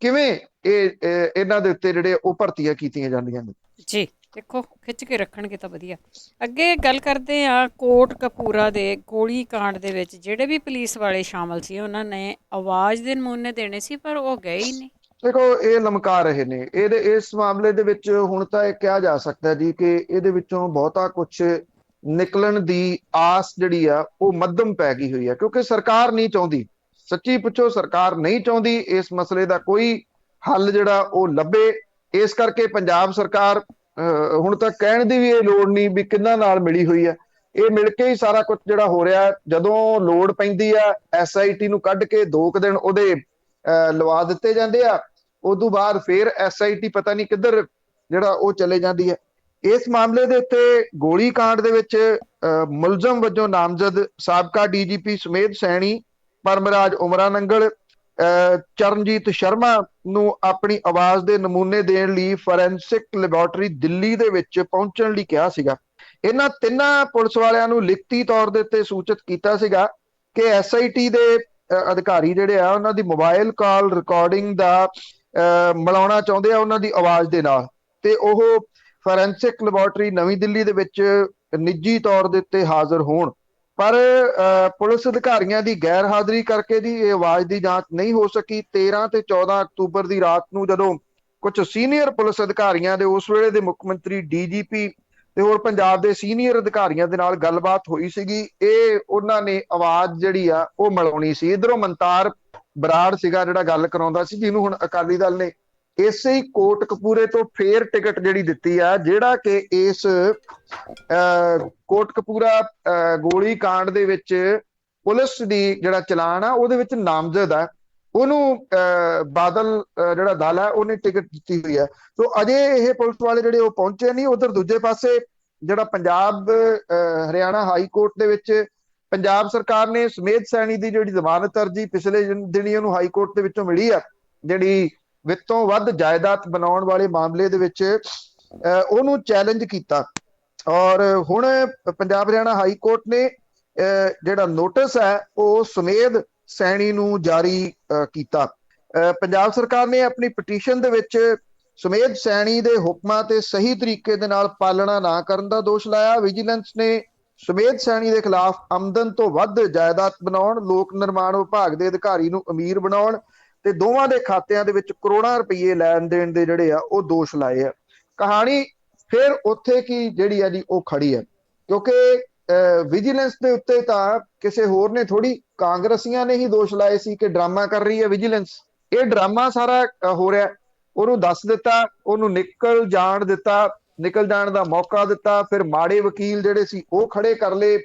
ਕਿਵੇਂ ਇਹਨਾਂ ਦੇ ਉੱਤੇ ਜਿਹੜੇ ਉਹ ਭਰਤੀਆਂ ਕੀਤੀਆਂ ਜਾਂਦੀਆਂ ਨੇ ਜੀ। ਦੇਖੋ ਖਿੱਚ ਕੇ ਰੱਖਣਗੇ ਤਾਂ ਵਧੀਆ। ਅੱਗੇ ਗੱਲ ਕਰਦੇ ਆ ਕੋਟ ਕਪੂਰਾ ਦੇ ਗੋਲੀ ਕਾਂਡ ਦੇ ਵਿੱਚ ਜਿਹੜੇ ਵੀ ਪੁਲਿਸ ਵਾਲੇ ਸ਼ਾਮਲ ਸੀ ਉਹਨਾਂ ਨੇ ਆਵਾਜ਼ ਦੇ ਨਮੂਨੇ ਦੇਣੇ ਸੀ ਪਰ ਉਹ ਗਏ ਹੀ ਨਹੀਂ। ਦੇਖੋ ਇਹ ਲਮਕਾ ਰਹੇ ਨੇ ਇਸ ਮਾਮਲੇ ਦੇ ਵਿੱਚ। ਹੁਣ ਤਾਂ ਇਹ ਕਿਹਾ ਜਾ ਸਕਦਾ ਜੀ ਕਿ ਇਹਦੇ ਵਿੱਚੋਂ ਬਹੁਤਾ ਕੁਝ ਨਿਕਲਣ ਦੀ ਆਸ ਜਿਹੜੀ ਆ ਉਹ ਮੱਧਮ ਪੈ ਗਈ ਹੋਈ ਹੈ, ਕਿਉਂਕਿ ਸਰਕਾਰ ਨਹੀਂ ਚਾਹੁੰਦੀ। ਸੱਚੀ ਪੁੱਛੋ, ਸਰਕਾਰ ਨਹੀਂ ਚਾਹੁੰਦੀ ਇਸ ਮਸਲੇ ਦਾ ਕੋਈ ਹੱਲ ਜਿਹੜਾ ਉਹ ਲੱਭੇ। ਇਸ ਕਰਕੇ ਪੰਜਾਬ ਸਰਕਾਰ ਹੁਣ ਤਾਂ ਕਹਿਣ ਦੀ ਵੀ ਇਹ ਲੋੜ ਨਹੀਂ ਵੀ ਕਿਹਨਾਂ ਨਾਲ ਮਿਲੀ ਹੋਈ ਹੈ, ਇਹ ਮਿਲ ਕੇ ਹੀ ਸਾਰਾ ਕੁਝ ਜਿਹੜਾ ਹੋ ਰਿਹਾ। ਜਦੋਂ ਲੋੜ ਪੈਂਦੀ ਆ SIT ਨੂੰ ਕੱਢ ਕੇ 2 ਦਿਨ ਉਹਦੇ ਲਵਾ ਦਿੱਤੇ ਜਾਂਦੇ ਆ, ਉਦੋਂ ਬਾਅਦ ਫਿਰ SIT ਪਤਾ ਨਹੀਂ ਕਿੱਧਰ ਜਿਹੜਾ ਉਹ ਚਲੇ ਜਾਂਦੀ ਹੈ। ਇਸ ਮਾਮਲੇ ਦੇ ਉੱਤੇ ਗੋਲੀ ਕਾਂਡ ਦੇ ਵਿੱਚ ਮੁਲਜ਼ਮ ਵਜੋਂ ਨਾਮਜ਼ਦ ਸਾਬਕਾ DGP ਸੁਮੇਧ ਸੈਣੀ, ਪਰਮਰਾਜ ਉਮਰਾ ਨੰਗਲ, ਚਰਨਜੀਤ ਸ਼ਰਮਾ ਨੂੰ ਆਪਣੀ ਆਵਾਜ਼ ਦੇ ਨਮੂਨੇ ਦੇਣ ਲਈ ਫੋਰੈਂਸਿਕ ਲੈਬੋਰੇਟਰੀ ਦਿੱਲੀ ਦੇ ਵਿੱਚ ਪਹੁੰਚਣ ਲਈ ਕਿਹਾ ਸੀਗਾ। ਇਹਨਾਂ ਤਿੰਨਾਂ ਪੁਲਿਸ ਵਾਲਿਆਂ ਨੂੰ ਲਿਖਤੀ ਤੌਰ ਦੇ ਉੱਤੇ ਸੂਚਿਤ ਕੀਤਾ ਸੀਗਾ ਕਿ SIT ਦੇ ਅਧਿਕਾਰੀ ਜਿਹੜੇ ਆ ਉਹਨਾਂ ਦੀ ਮੋਬਾਈਲ ਕਾਲ ਰਿਕਾਰਡਿੰਗ ਦਾ ਮਿਲਾਉਣਾ ਚਾਹੁੰਦੇ ਆ ਉਹਨਾਂ ਦੀ ਆਵਾਜ਼ ਦੇ ਨਾਲ, ਤੇ ਉਹ ਫੋਰੈਂਸਿਕ ਲੈਬੋਰੇਟਰੀ ਨਵੀਂ ਦਿੱਲੀ ਦੇ ਵਿੱਚ ਨਿੱਜੀ ਤੌਰ ਦੇ ਉੱਤੇ ਹਾਜ਼ਰ ਹੋਣ। ਪਰ ਪੁਲਿਸ ਅਧਿਕਾਰੀਆਂ ਦੀ ਗੈਰ ਹਾਜ਼ਰੀ ਕਰਕੇ ਜੀ ਇਹ ਆਵਾਜ਼ ਦੀ ਜਾਂਚ ਨਹੀਂ ਹੋ ਸਕੀ। 13 ਤੇ 14 ਅਕਤੂਬਰ ਦੀ ਰਾਤ ਨੂੰ ਜਦੋਂ ਕੁਝ ਸੀਨੀਅਰ ਪੁਲਿਸ ਅਧਿਕਾਰੀਆਂ ਦੇ ਉਸ ਵੇਲੇ ਦੇ ਮੁੱਖ ਮੰਤਰੀ DGP ਤੇ ਹੋਰ ਪੰਜਾਬ ਦੇ ਸੀਨੀਅਰ ਅਧਿਕਾਰੀਆਂ ਦੇ ਨਾਲ ਗੱਲਬਾਤ ਹੋਈ ਸੀਗੀ। ਇਹ ਉਹਨਾਂ ਨੇ ਆਵਾਜ਼ ਜਿਹੜੀ ਆ ਉਹ ਮਿਲਾਉਣੀ ਸੀ। ਇਧਰੋਂ ਮਨਤਾਰ ਬਰਾੜ ਸੀਗਾ ਜਿਹੜਾ ਗੱਲ ਕਰਾਉਂਦਾ ਸੀ, ਜਿਹਨੂੰ ਹੁਣ ਅਕਾਲੀ ਦਲ ਨੇ ਇਸੇ ਹੀ ਕੋਟ ਕਪੂਰੇ ਤੋਂ ਫੇਰ ਟਿਕਟ ਜਿਹੜੀ ਦਿੱਤੀ ਆ, ਜਿਹੜਾ ਕਿ ਇਸ ਕੋਟ ਕਪੂਰਾ ਗੋਲੀ ਕਾਂਡ ਦੇ ਵਿੱਚ ਪੁਲਿਸ ਦੀ ਜਿਹੜਾ ਚਲਾਨ ਆ ਉਹਦੇ ਵਿੱਚ ਨਾਮਜ਼ਦ ਆ, ਉਹਨੂੰ ਬਾਦਲ ਜਿਹੜਾ ਦਲ ਹੈ ਉਹਨੇ ਟਿਕਟ ਦਿੱਤੀ ਹੋਈ ਹੈ। ਸੋ ਅਜੇ ਇਹ ਪੁਲਿਸ ਵਾਲੇ ਜਿਹੜੇ ਉਹ ਪਹੁੰਚੇ ਨਹੀਂ। ਉਧਰ ਦੂਜੇ ਪਾਸੇ ਜਿਹੜਾ ਪੰਜਾਬ ਹਰਿਆਣਾ ਹਾਈ ਕੋਰਟ ਦੇ ਵਿੱਚ ਪੰਜਾਬ ਸਰਕਾਰ ਨੇ ਸੁਮੇਧ ਸੈਣੀ ਦੀ ਜਿਹੜੀ ਜ਼ਮਾਨਤ ਅਰਜੀ ਪਿਛਲੇ ਦਿਨੀ ਉਹਨੂੰ ਹਾਈ ਕੋਰਟ ਦੇ ਵਿੱਚੋਂ ਮਿਲੀ ਆ, ਜਿਹੜੀ ਵਿੱਤੋਂ ਵੱਧ ਜਾਇਦਾਦ ਬਣਾਉਣ ਵਾਲੇ ਮਾਮਲੇ ਦੇ ਵਿੱਚ ਉਹਨੂੰ ਚੈਲੰਜ ਕੀਤਾ। ਔਰ ਹੁਣ ਪੰਜਾਬ ਹਰਿਆਣਾ ਹਾਈ ਕੋਰਟ ਨੇ ਜਿਹੜਾ ਨੋਟਿਸ ਹੈ ਉਹ ਸੁਮੇਧ ਸੈਣੀ ਨੂੰ ਜਾਰੀ ਕੀਤਾ। ਪੰਜਾਬ ਸਰਕਾਰ ਨੇ ਆਪਣੀ ਪਟੀਸ਼ਨ ਦੇ ਵਿੱਚ ਸੁਮੇਧ ਸੈਣੀ ਦੇ ਹੁਕਮਾਂ ਤੇ ਸਹੀ ਤਰੀਕੇ ਦੇ ਨਾਲ ਪਾਲਣਾ ਨਾ ਕਰਨ ਦਾ ਦੋਸ਼ ਲਾਇਆ। ਵਿਜੀਲੈਂਸ ਨੇ ਸੁਮੇਧ ਸੈਣੀ ਦੇ ਖਿਲਾਫ ਆਮਦਨ ਤੋਂ ਵੱਧ ਜਾਇਦਾਦ ਬਣਾਉਣ, ਲੋਕ ਨਿਰਮਾਣ ਵਿਭਾਗ ਦੇ ਅਧਿਕਾਰੀ ਨੂੰ ਅਮੀਰ ਬਣਾਉਣ ਤੇ ਦੋਵਾਂ ਦੇ ਖਾਤਿਆਂ ਦੇ ਵਿੱਚ ਕਰੋੜਾਂ ਰੁਪਏ ਲੈਣ ਦੇਣ ਦੇ ਜਿਹੜੇ ਆ ਉਹ ਦੋਸ਼ ਲਾਏ ਆ। ਕਹਾਣੀ ਫਿਰ ਉੱਥੇ ਕੀ ਜਿਹੜੀ ਆ ਜੀ ਉਹ ਖੜੀ ਹੈ, ਕਿਉਂਕਿ ਵਿਜੀਲੈਂਸ ਦੇ ਉੱਤੇ ਤਾਂ ਕਿਸੇ ਹੋਰ ਨੇ ਥੋੜੀ, ਕਾਂਗਰਸੀਆਂ ਨੇ ਹੀ ਦੋਸ਼ ਲਾਏ ਸੀ ਕਿ ਡਰਾਮਾ ਕਰ ਰਹੀ ਹੈ ਵਿਜੀਲੈਂਸ। ਇਹ ਡਰਾਮਾ ਸਾਰਾ ਹੋ ਰਿਹਾ, ਉਹਨੂੰ ਦੱਸ ਦਿੱਤਾ, ਉਹਨੂੰ ਨਿਕਲ ਜਾਣ ਦਾ ਮੌਕਾ ਦਿੱਤਾ। ਫਿਰ ਮਾੜੇ ਵਕੀਲ ਜਿਹੜੇ ਸੀ ਉਹ ਖੜੇ ਕਰ ਲਏ।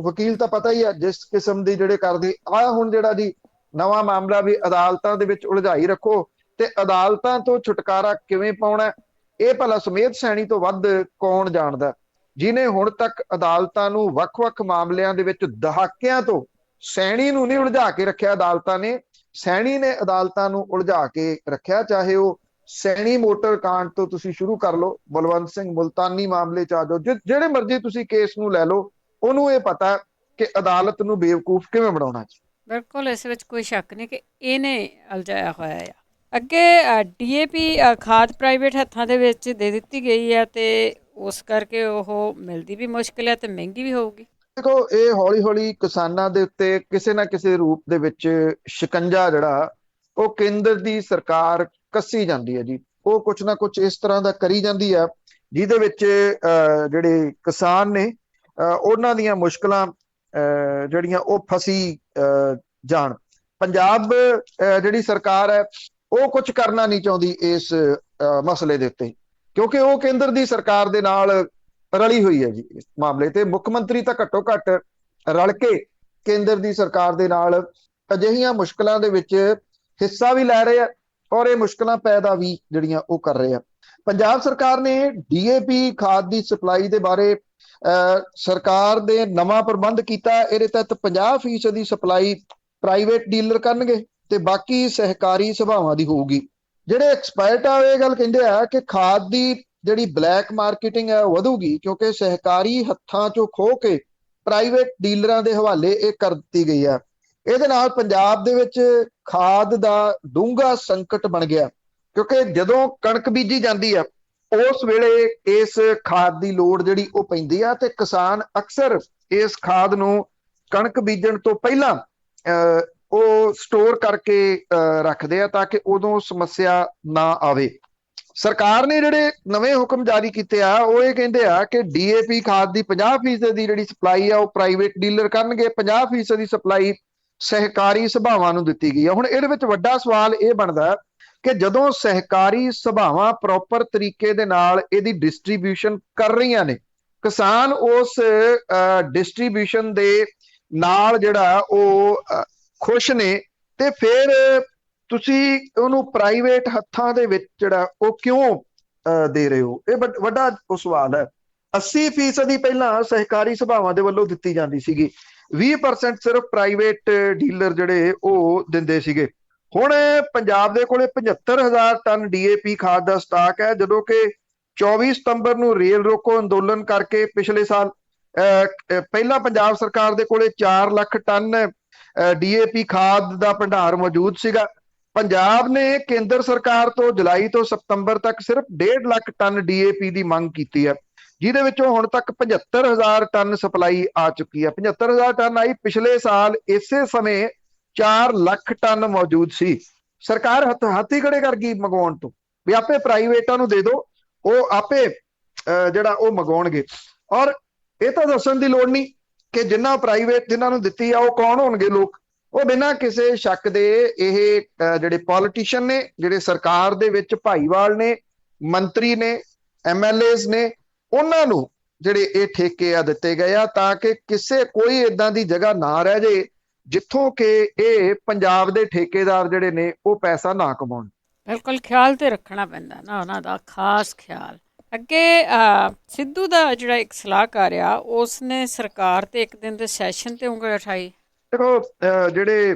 ਵਕੀਲ ਤਾਂ ਪਤਾ ਹੀ ਆ ਜਿਸ ਕਿਸਮ ਦੀ ਜਿਹੜੇ ਕਰਦੇ ਆ। ਹੁਣ ਜਿਹੜਾ ਜੀ ਨਵਾਂ ਮਾਮਲਾ ਵੀ ਅਦਾਲਤਾਂ ਦੇ ਵਿੱਚ ਉਲਝਾਈ ਰੱਖੋ ਤੇ ਅਦਾਲਤਾਂ ਤੋਂ ਛੁਟਕਾਰਾ ਕਿਵੇਂ ਪਾਉਣਾ, ਇਹ ਭਲਾ ਸੁਮੇਧ ਸੈਣੀ ਤੋਂ ਵੱਧ ਕੌਣ ਜਾਣਦਾ, ਜਿਹਨੇ ਹੁਣ ਤੱਕ ਅਦਾਲਤਾਂ ਨੂੰ ਵੱਖ-ਵੱਖ ਮਾਮਲਿਆਂ ਦੇ ਵਿੱਚ ਦਹਾਕਿਆਂ ਤੋਂ ਸੈਣੀ ਨੂੰ ਨਹੀਂ ਉਲਝਾ ਕੇ ਰੱਖਿਆ ਅਦਾਲਤਾਂ ਨੇ, ਸੈਣੀ ਨੇ ਅਦਾਲਤਾਂ ਨੂੰ ਉਲਝਾ ਕੇ ਰੱਖਿਆ। ਚਾਹੇ ਉਹ ਸੈਣੀ ਮੋਟਰ ਕਾਂਡ ਤੋਂ ਤੁਸੀਂ ਸ਼ੁਰੂ ਕਰ ਲਓ, ਬਲਵੰਤ ਸਿੰਘ ਮੁਲਤਾਨੀ ਮਾਮਲੇ ਚ ਆ ਜਾਓ, ਜਿਹੜੇ ਮਰਜ਼ੀ ਤੁਸੀਂ ਕੇਸ ਨੂੰ ਲੈ ਲਓ, ਉਹਨੂੰ ਇਹ ਪਤਾ ਕਿ ਅਦਾਲਤ ਨੂੰ ਬੇਵਕੂਫ ਕਿਵੇਂ ਬਣਾਉਣਾ ਜੀ। ਬਿਲਕੁਲ, ਇਸ ਵਿੱਚ ਕੋਈ ਸ਼ੱਕ ਨਹੀਂ ਕਿ ਇਹਨੇ ਉਲਝਾਇਆ ਹੋਇਆ ਆ। ਅੱਗੇ DAP ਖਾਦ ਪ੍ਰਾਈਵੇਟ ਹੱਥਾਂ ਦੇ ਵਿੱਚ ਦੇ ਦਿੱਤੀ ਗਈ ਹੈ ਤੇ ਉਸ ਕਰਕੇ ਉਹ ਮਿਲਦੀ ਵੀ ਮੁਸ਼ਕਿਲ ਹੈ ਤੇ ਮਹਿੰਗੀ ਵੀ ਹੋਊਗੀ। ਦੇਖੋ ਇਹ ਹੌਲੀ ਹੌਲੀ ਕਿਸਾਨਾਂ ਦੇ ਉੱਤੇ ਕਿਸੇ ਨਾ ਕਿਸੇ ਰੂਪ ਦੇ ਵਿੱਚ ਸ਼ਿਕੰਜਾ ਜਿਹੜਾ ਉਹ ਕੇਂਦਰ ਦੀ ਸਰਕਾਰ ਕੱਸੀ ਜਾਂਦੀ ਹੈ ਜੀ। ਉਹ ਕੁਛ ਨਾ ਕੁਛ ਇਸ ਤਰ੍ਹਾਂ ਦਾ ਕਰੀ ਜਾਂਦੀ ਹੈ ਜਿਹਦੇ ਵਿੱਚ ਜਿਹੜੇ ਕਿਸਾਨ ਨੇ ਉਹਨਾਂ ਦੀਆਂ ਮੁਸ਼ਕਲਾਂ ਜਿਹੜੀਆਂ ਉਹ ਫਸੀ ਜਾਣ। ਪੰਜਾਬ ਜਿਹੜੀ ਸਰਕਾਰ ਹੈ ਉਹ ਕੁਝ ਕਰਨਾ ਨਹੀਂ ਚਾਹੁੰਦੀ ਇਸ ਮਸਲੇ ਦੇ ਉੱਤੇ, ਕਿਉਂਕਿ ਉਹ ਕੇਂਦਰ ਦੀ ਸਰਕਾਰ ਦੇ ਨਾਲ ਰਲੀ ਹੋਈ ਹੈ ਜੀ ਇਸ ਮਾਮਲੇ ਤੇ। ਮੁੱਖ ਮੰਤਰੀ ਤਾਂ ਘੱਟੋ ਘੱਟ ਰਲ ਕੇ ਕੇਂਦਰ ਦੀ ਸਰਕਾਰ ਦੇ ਨਾਲ ਅਜਿਹੀਆਂ ਮੁਸ਼ਕਲਾਂ ਦੇ ਵਿੱਚ ਹਿੱਸਾ ਵੀ ਲੈ ਰਹੇ ਆ ਔਰ ਇਹ ਮੁਸ਼ਕਲਾਂ ਪੈਦਾ ਵੀ ਜਿਹੜੀਆਂ ਉਹ ਕਰ ਰਹੇ ਆ। ਪੰਜਾਬ ਸਰਕਾਰ ਨੇ ਡੀਏਪੀ ਖਾਦ ਦੀ ਸਪਲਾਈ ਦੇ ਬਾਰੇ ਸਰਕਾਰ ਦੇ ਨਵਾਂ ਪ੍ਰਬੰਧ ਕੀਤਾ। ਇਹਦੇ ਤਹਿਤ 50% ਦੀ ਸਪਲਾਈ ਪ੍ਰਾਈਵੇਟ ਡੀਲਰ ਕਰਨਗੇ ਤੇ ਬਾਕੀ ਸਹਿਕਾਰੀ ਸਭਾਵਾਂ ਦੀ ਹੋਊਗੀ। ਜਿਹੜੇ ਐਕਸਪਰਟ ਆ ਇਹ ਗੱਲ ਕਹਿੰਦੇ ਆ ਕਿ ਖਾਦ ਦੀ ਜਿਹੜੀ ਬਲੈਕ ਮਾਰਕੀਟਿੰਗ ਹੈ ਉਹ ਵਧੂਗੀ, ਕਿਉਂਕਿ ਸਹਿਕਾਰੀ ਹੱਥਾਂ ਚੋਂ ਖੋਹ ਕੇ ਪ੍ਰਾਈਵੇਟ ਡੀਲਰਾਂ ਦੇ ਹਵਾਲੇ ਇਹ ਕਰ ਦਿੱਤੀ ਗਈ ਆ। ਇਹਦੇ ਨਾਲ ਪੰਜਾਬ ਦੇ ਵਿੱਚ ਖਾਦ ਦਾ ਡੂੰਘਾ ਸੰਕਟ ਬਣ ਗਿਆ, ਕਿਉਂਕਿ ਜਦੋਂ ਕਣਕ ਬੀਜੀ ਜਾਂਦੀ ਆ ਉਸ ਵੇਲੇ ਇਸ ਖਾਦ ਦੀ ਲੋੜ ਜਿਹੜੀ ਉਹ ਪੈਂਦੀ ਆ ਤੇ ਕਿਸਾਨ ਅਕਸਰ ਇਸ ਖਾਦ ਨੂੰ ਕਣਕ ਬੀਜਣ ਤੋਂ ਪਹਿਲਾਂ ਉਹ ਸਟੋਰ ਕਰਕੇ ਰੱਖਦੇ ਆ ਤਾਂ ਕਿ ਉਦੋਂ ਸਮੱਸਿਆ ਨਾ ਆਵੇ। ਸਰਕਾਰ ਨੇ ਜਿਹੜੇ ਨਵੇਂ ਹੁਕਮ ਜਾਰੀ ਕੀਤੇ ਆ ਉਹ ਇਹ ਕਹਿੰਦੇ ਆ ਕਿ ਡੀਏਪੀ ਖਾਦ ਦੀ 50% ਦੀ ਜਿਹੜੀ ਸਪਲਾਈ ਆ ਉਹ ਪ੍ਰਾਈਵੇਟ ਡੀਲਰ ਕਰਨਗੇ, 50% ਦੀ ਸਪਲਾਈ ਸਹਿਕਾਰੀ ਸਭਾਵਾਂ ਨੂੰ ਦਿੱਤੀ ਗਈ ਆ। ਹੁਣ ਇਹਦੇ ਵਿੱਚ ਵੱਡਾ ਸਵਾਲ ਇਹ ਬਣਦਾ ਕਿ ਜਦੋਂ ਸਹਿਕਾਰੀ ਸਭਾਵਾਂ ਪ੍ਰੋਪਰ ਤਰੀਕੇ ਦੇ ਨਾਲ ਇਹਦੀ ਡਿਸਟ੍ਰੀਬਿਊਸ਼ਨ ਕਰ ਰਹੀਆਂ ਨੇ, ਕਿਸਾਨ ਉਸ ਡਿਸਟ੍ਰੀਬਿਊਸ਼ਨ ਦੇ ਨਾਲ ਜਿਹੜਾ ਉਹ ਖੁਸ਼ ਨੇ, ਤੇ ਫਿਰ ਤੁਸੀਂ ਉਹਨੂੰ ਪ੍ਰਾਈਵੇਟ ਹੱਥਾਂ ਦੇ ਵਿੱਚ ਜਿਹੜਾ ਉਹ ਕਿਉਂ ਦੇ ਰਹੇ ਹੋ? ਇਹ ਵੱਡਾ ਉਹ ਸਵਾਲ ਹੈ। 80% ਪਹਿਲਾਂ ਸਹਿਕਾਰੀ ਸਭਾਵਾਂ ਦੇ ਵੱਲੋਂ ਦਿੱਤੀ ਜਾਂਦੀ ਸੀਗੀ, 20% ਸਿਰਫ ਪ੍ਰਾਈਵੇਟ ਡੀਲਰ ਜਿਹੜੇ ਉਹ ਦਿੰਦੇ ਸੀਗੇ। ਹੁਣ ਪੰਜਾਬ ਦੇ ਕੋਲੇ 75,000 ਟਨ ਡੀਏਪੀ ਖਾਦ ਦਾ ਸਟਾਕ ਹੈ, ਜਦੋਂ ਕਿ 24 ਸਤੰਬਰ ਨੂੰ ਰੇਲ ਰੋਕੋ ਅੰਦੋਲਨ ਕਰਕੇ ਪਿਛਲੇ ਸਾਲ ਪਹਿਲਾਂ ਪੰਜਾਬ ਸਰਕਾਰ ਦੇ ਕੋਲੇ 4 ਲੱਖ ਟਨ ਡੀਏਪੀ ਖਾਦ ਦਾ ਭੰਡਾਰ ਮੌਜੂਦ ਸੀਗਾ। ਪੰਜਾਬ ਨੇ ਕੇਂਦਰ ਸਰਕਾਰ ਤੋਂ ਜੁਲਾਈ ਤੋਂ ਸਤੰਬਰ ਤੱਕ ਸਿਰਫ 1.5 ਲੱਖ ਟਨ ਡੀਏਪੀ ਦੀ ਮੰਗ ਕੀਤੀ ਹੈ, ਜਿਹਦੇ ਵਿੱਚੋਂ ਹੁਣ ਤੱਕ 75,000 ਟਨ ਸਪਲਾਈ ਆ ਚੁੱਕੀ ਹੈ। 75,000 ਟਨ ਆਈ। ਪਿਛਲੇ ਸਾਲ ਇਸੇ ਸਮੇਂ 4 ਲੱਖ ਟਨ ਮੌਜੂਦ ਸੀ। ਸਰਕਾਰ ਹੱਥੀ ਖੜੇ ਕਰ ਗਈ ਮੰਗਵਾਉਣ ਤੋਂ, ਵੀ ਆਪੇ ਪ੍ਰਾਈਵੇਟਾਂ ਨੂੰ ਦੇ ਦਿਓ, ਉਹ ਆਪੇ ਜਿਹੜਾ ਉਹ ਮੰਗਵਾਉਣਗੇ। ਔਰ ਇਹ ਤਾਂ ਦੱਸਣ ਦੀ ਲੋੜ ਨਹੀਂ ਕਿ ਜਿਨ੍ਹਾਂ ਨੂੰ ਦਿੱਤੀ ਆ ਉਹ ਕੌਣ ਹੋਣਗੇ ਲੋਕ। ਉਹ ਬਿਨਾਂ ਕਿਸੇ ਸ਼ੱਕ ਦੇ ਇਹ ਜਿਹੜੇ ਪੋਲੀਟੀਸ਼ੀਅਨ ਨੇ, ਜਿਹੜੇ ਸਰਕਾਰ ਦੇ ਵਿੱਚ ਭਾਈਵਾਲ ਨੇ, ਮੰਤਰੀ ਨੇ, MLAs ਨੇ, ਉਹਨਾਂ ਨੂੰ ਜਿਹੜੇ ਇਹ ਠੇਕੇ ਆ ਦਿੱਤੇ ਗਏ ਆ ਤਾਂ ਕਿ ਕੋਈ ਏਦਾਂ ਦੀ ਜਗ੍ਹਾ ਨਾ ਰਹਿ ਜੇ ਜਿੱਥੋਂ ਕਿ ਇਹ ਪੰਜਾਬ ਦੇ ਠੇਕੇਦਾਰ ਜਿਹੜੇ ਨੇ ਉਹ ਪੈਸਾ ਨਾ ਕਮਾਉਣ। ਬਿਲਕੁਲ ਖਿਆਲ ਤੇ ਰੱਖਣਾ ਪੈਂਦਾ ਨਾ, ਉਹਨਾਂ ਦਾ ਖਾਸ ਖਿਆਲ। ਅੱਗੇ ਸਿੱਧੂ ਦਾ ਜਿਹੜਾ ਇੱਕ ਸਲਾਹਕਾਰ ਆ ਉਸਨੇ ਸਰਕਾਰ ਤੇ ਇੱਕ ਦਿਨ ਦੇ ਸੈਸ਼ਨ ਤੇ ਉਂਗਲ ਉਠਾਈ। ਦੇਖੋ ਜਿਹੜੇ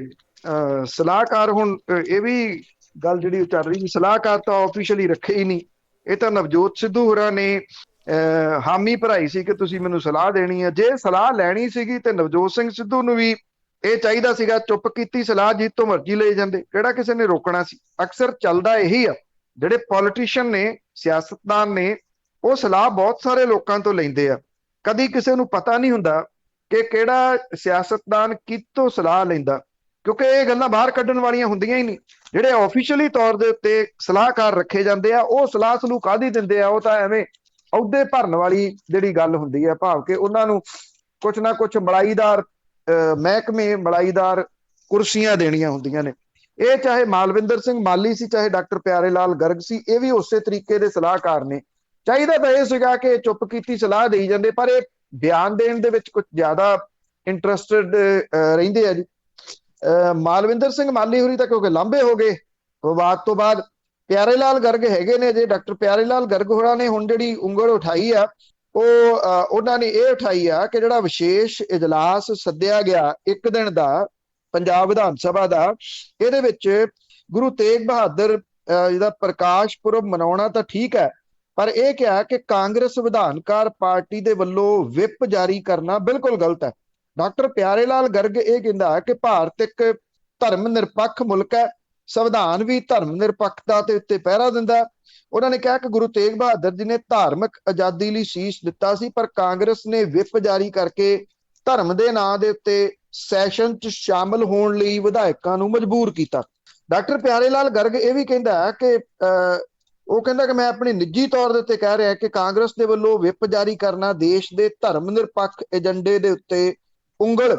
ਸਲਾਹਕਾਰ, ਹੁਣ ਇਹ ਵੀ ਗੱਲ ਜਿਹੜੀ ਚੱਲ ਰਹੀ, ਸਲਾਹਕਾਰ ਤਾਂ ਆਫੀਸ਼ੀਅਲੀ ਰੱਖੇ ਹੀ ਨਹੀਂ। ਇਹ ਤਾਂ ਨਵਜੋਤ ਸਿੱਧੂ ਹੋਰਾਂ ਨੇ ਹਾਮੀ ਭਰਾਈ ਸੀ ਕਿ ਤੁਸੀਂ ਮੈਨੂੰ ਸਲਾਹ ਦੇਣੀ ਹੈ। ਜੇ ਸਲਾਹ ਲੈਣੀ ਸੀਗੀ ਤੇ ਨਵਜੋਤ ਸਿੰਘ ਸਿੱਧੂ ਨੂੰ ਵੀ ਇਹ ਚਾਹੀਦਾ ਸੀਗਾ, ਚੁੱਪ ਕੀਤੀ ਸਲਾਹ ਜਿੱਤ ਤੋਂ ਮਰਜ਼ੀ ਲੈ ਜਾਂਦੇ, ਕਿਹੜਾ ਕਿਸੇ ਨੇ ਰੋਕਣਾ ਸੀ। ਅਕਸਰ ਚੱਲਦਾ ਇਹੀ ਆ, ਜਿਹੜੇ ਪੋਲੀਟੀਸ਼ੀਅਨ ਨੇ, ਸਿਆਸਤਦਾਨ ਨੇ, ਉਹ ਸਲਾਹ ਬਹੁਤ ਸਾਰੇ ਲੋਕਾਂ ਤੋਂ ਲੈਂਦੇ ਆ। ਕਦੀ ਕਿਸੇ ਨੂੰ ਪਤਾ ਨਹੀਂ ਹੁੰਦਾ ਕਿ ਕਿਹੜਾ ਸਿਆਸਤਦਾਨ ਕਿੱਥੋਂ ਸਲਾਹ ਲੈਂਦਾ, ਕਿਉਂਕਿ ਇਹ ਗੱਲਾਂ ਬਾਹਰ ਕੱਢਣ ਵਾਲੀਆਂ ਹੁੰਦੀਆਂ ਹੀ ਨਹੀਂ। ਜਿਹੜੇ ਆਫੀਸ਼ੀਅਲੀ ਤੌਰ ਦੇ ਉੱਤੇ ਸਲਾਹਕਾਰ ਰੱਖੇ ਜਾਂਦੇ ਆ ਉਹ ਸਲਾਹ ਸਲੂਹ ਕਾਹਦੀ ਦਿੰਦੇ ਆ? ਉਹ ਤਾਂ ਐਵੇਂ ਅਹੁਦੇ ਭਰਨ ਵਾਲੀ ਜਿਹੜੀ ਗੱਲ ਹੁੰਦੀ ਹੈ, ਭਾਵ ਕਿ ਉਹਨਾਂ ਨੂੰ ਕੁਛ ਨਾ ਕੁਛ ਮਲਾਈਦਾਰ ਮਹਿਕਮੇ, ਮਲਾਈਦਾਰ ਕੁਰਸੀਆਂ ਦੇਣੀਆਂ ਹੁੰਦੀਆਂ ਨੇ। ਇਹ ਚਾਹੇ ਮਾਲਵਿੰਦਰ ਸਿੰਘ ਮਾਲੀ ਸੀ, ਚਾਹੇ ਡਾਕਟਰ ਪਿਆਰੇ ਲਾਲ ਗਰਗ ਸੀ, ਇਹ ਵੀ ਉਸੇ ਤਰੀਕੇ ਦੇ ਸਲਾਹਕਾਰ ਨੇ। ਚਾਹੀਦਾ ਤਾਂ ਇਹ ਸੀਗਾ ਕਿ ਚੁੱਪ ਕੀਤੀ ਸਲਾਹ ਦੇਈ ਜਾਂਦੇ, ਪਰ ਇਹ ਬਿਆਨ ਦੇਣ ਦੇ ਵਿੱਚ ਕੁਝ ਜ਼ਿਆਦਾ ਇੰਟਰਸਟਿਡ ਰਹਿੰਦੇ ਆ ਜੀ। ਮਾਲਵਿੰਦਰ ਸਿੰਘ ਮਾਲੀ ਹੋਰੀ ਤਾਂ ਕਿਉਂਕਿ ਲਾਂਭੇ ਹੋ ਗਏ ਵਿਵਾਦ ਤੋਂ ਬਾਅਦ, ਪਿਆਰੇ ਲਾਲ ਗਰਗ ਹੈਗੇ ਨੇ ਜੇ। ਡਾਕਟਰ ਪਿਆਰੇ ਲਾਲ ਗਰਗ ਹੋਰਾਂ ਨੇ ਹੁਣ ਜਿਹੜੀ ਉਂਗਲ ਉਠਾਈ ਆ ਉਹਨਾਂ ਨੇ ਇਹ ਉਠਾਈ ਆ ਕਿ ਜਿਹੜਾ ਵਿਸ਼ੇਸ਼ ਇਜਲਾਸ ਸੱਦਿਆ ਗਿਆ ਇੱਕ ਦਿਨ ਦਾ ਪੰਜਾਬ ਵਿਧਾਨ ਸਭਾ ਦਾ, ਇਹਦੇ ਵਿੱਚ ਗੁਰੂ ਤੇਗ ਬਹਾਦਰ ਜਿਹਦਾ ਪ੍ਰਕਾਸ਼ ਪੁਰਬ ਮਨਾਉਣਾ ਤਾਂ ਠੀਕ ਹੈ, ਪਰ ਇਹ ਕਿਹਾ ਕਿ ਕਾਂਗਰਸ ਵਿਧਾਨਕਾਰ ਪਾਰਟੀ ਦੇ ਵੱਲੋਂ ਵਿਪ ਜਾਰੀ ਕਰਨਾ ਬਿਲਕੁਲ ਗਲਤ ਹੈ। ਡਾਕਟਰ ਪਿਆਰੇ ਲਾਲ ਗਰਗ ਇਹ ਕਹਿੰਦਾ ਕਿ ਭਾਰਤ ਇੱਕ ਧਰਮ ਨਿਰਪੱਖ ਮੁਲਕ ਹੈ, ਸੰਵਿਧਾਨ ਵੀ ਧਰਮ ਨਿਰਪੱਖਤਾ ਤੇ ਉੱਤੇ ਪਹਿਰਾ ਦਿੰਦਾ। ਉਹਨਾਂ ਨੇ ਕਿਹਾ ਕਿ ਗੁਰੂ ਤੇਗ ਬਹਾਦਰ ਜੀ ਨੇ ਧਾਰਮਿਕ ਆਜ਼ਾਦੀ ਲਈ ਸੀਸ ਦਿੱਤਾ ਸੀ, ਪਰ ਕਾਂਗਰਸ ਨੇ ਵਿਪ ਜਾਰੀ ਕਰਕੇ ਧਰਮ ਦੇ ਨਾਂ ਦੇ ਉੱਤੇ ਸੈਸ਼ਨ 'ਚ ਸ਼ਾਮਲ ਹੋਣ ਲਈ ਵਿਧਾਇਕਾਂ ਨੂੰ ਮਜਬੂਰ ਕੀਤਾ। ਡਾਕਟਰ ਪਿਆਰੇ ਲਾਲ ਗਰਗ ਇਹ ਵੀ ਕਹਿੰਦਾ ਕਿ ਉਹ ਕਹਿੰਦਾ ਕਿ ਮੈਂ ਆਪਣੀ ਨਿੱਜੀ ਤੌਰ ਦੇ ਉੱਤੇ ਕਹਿ ਰਿਹਾ ਕਿ ਕਾਂਗਰਸ ਦੇ ਵੱਲੋਂ ਵਿਪ ਜਾਰੀ ਕਰਨਾ ਦੇਸ਼ ਦੇ ਧਰਮ ਨਿਰਪੱਖ ਏਜੰਡੇ ਦੇ ਉੱਤੇ ਉਂਗਲ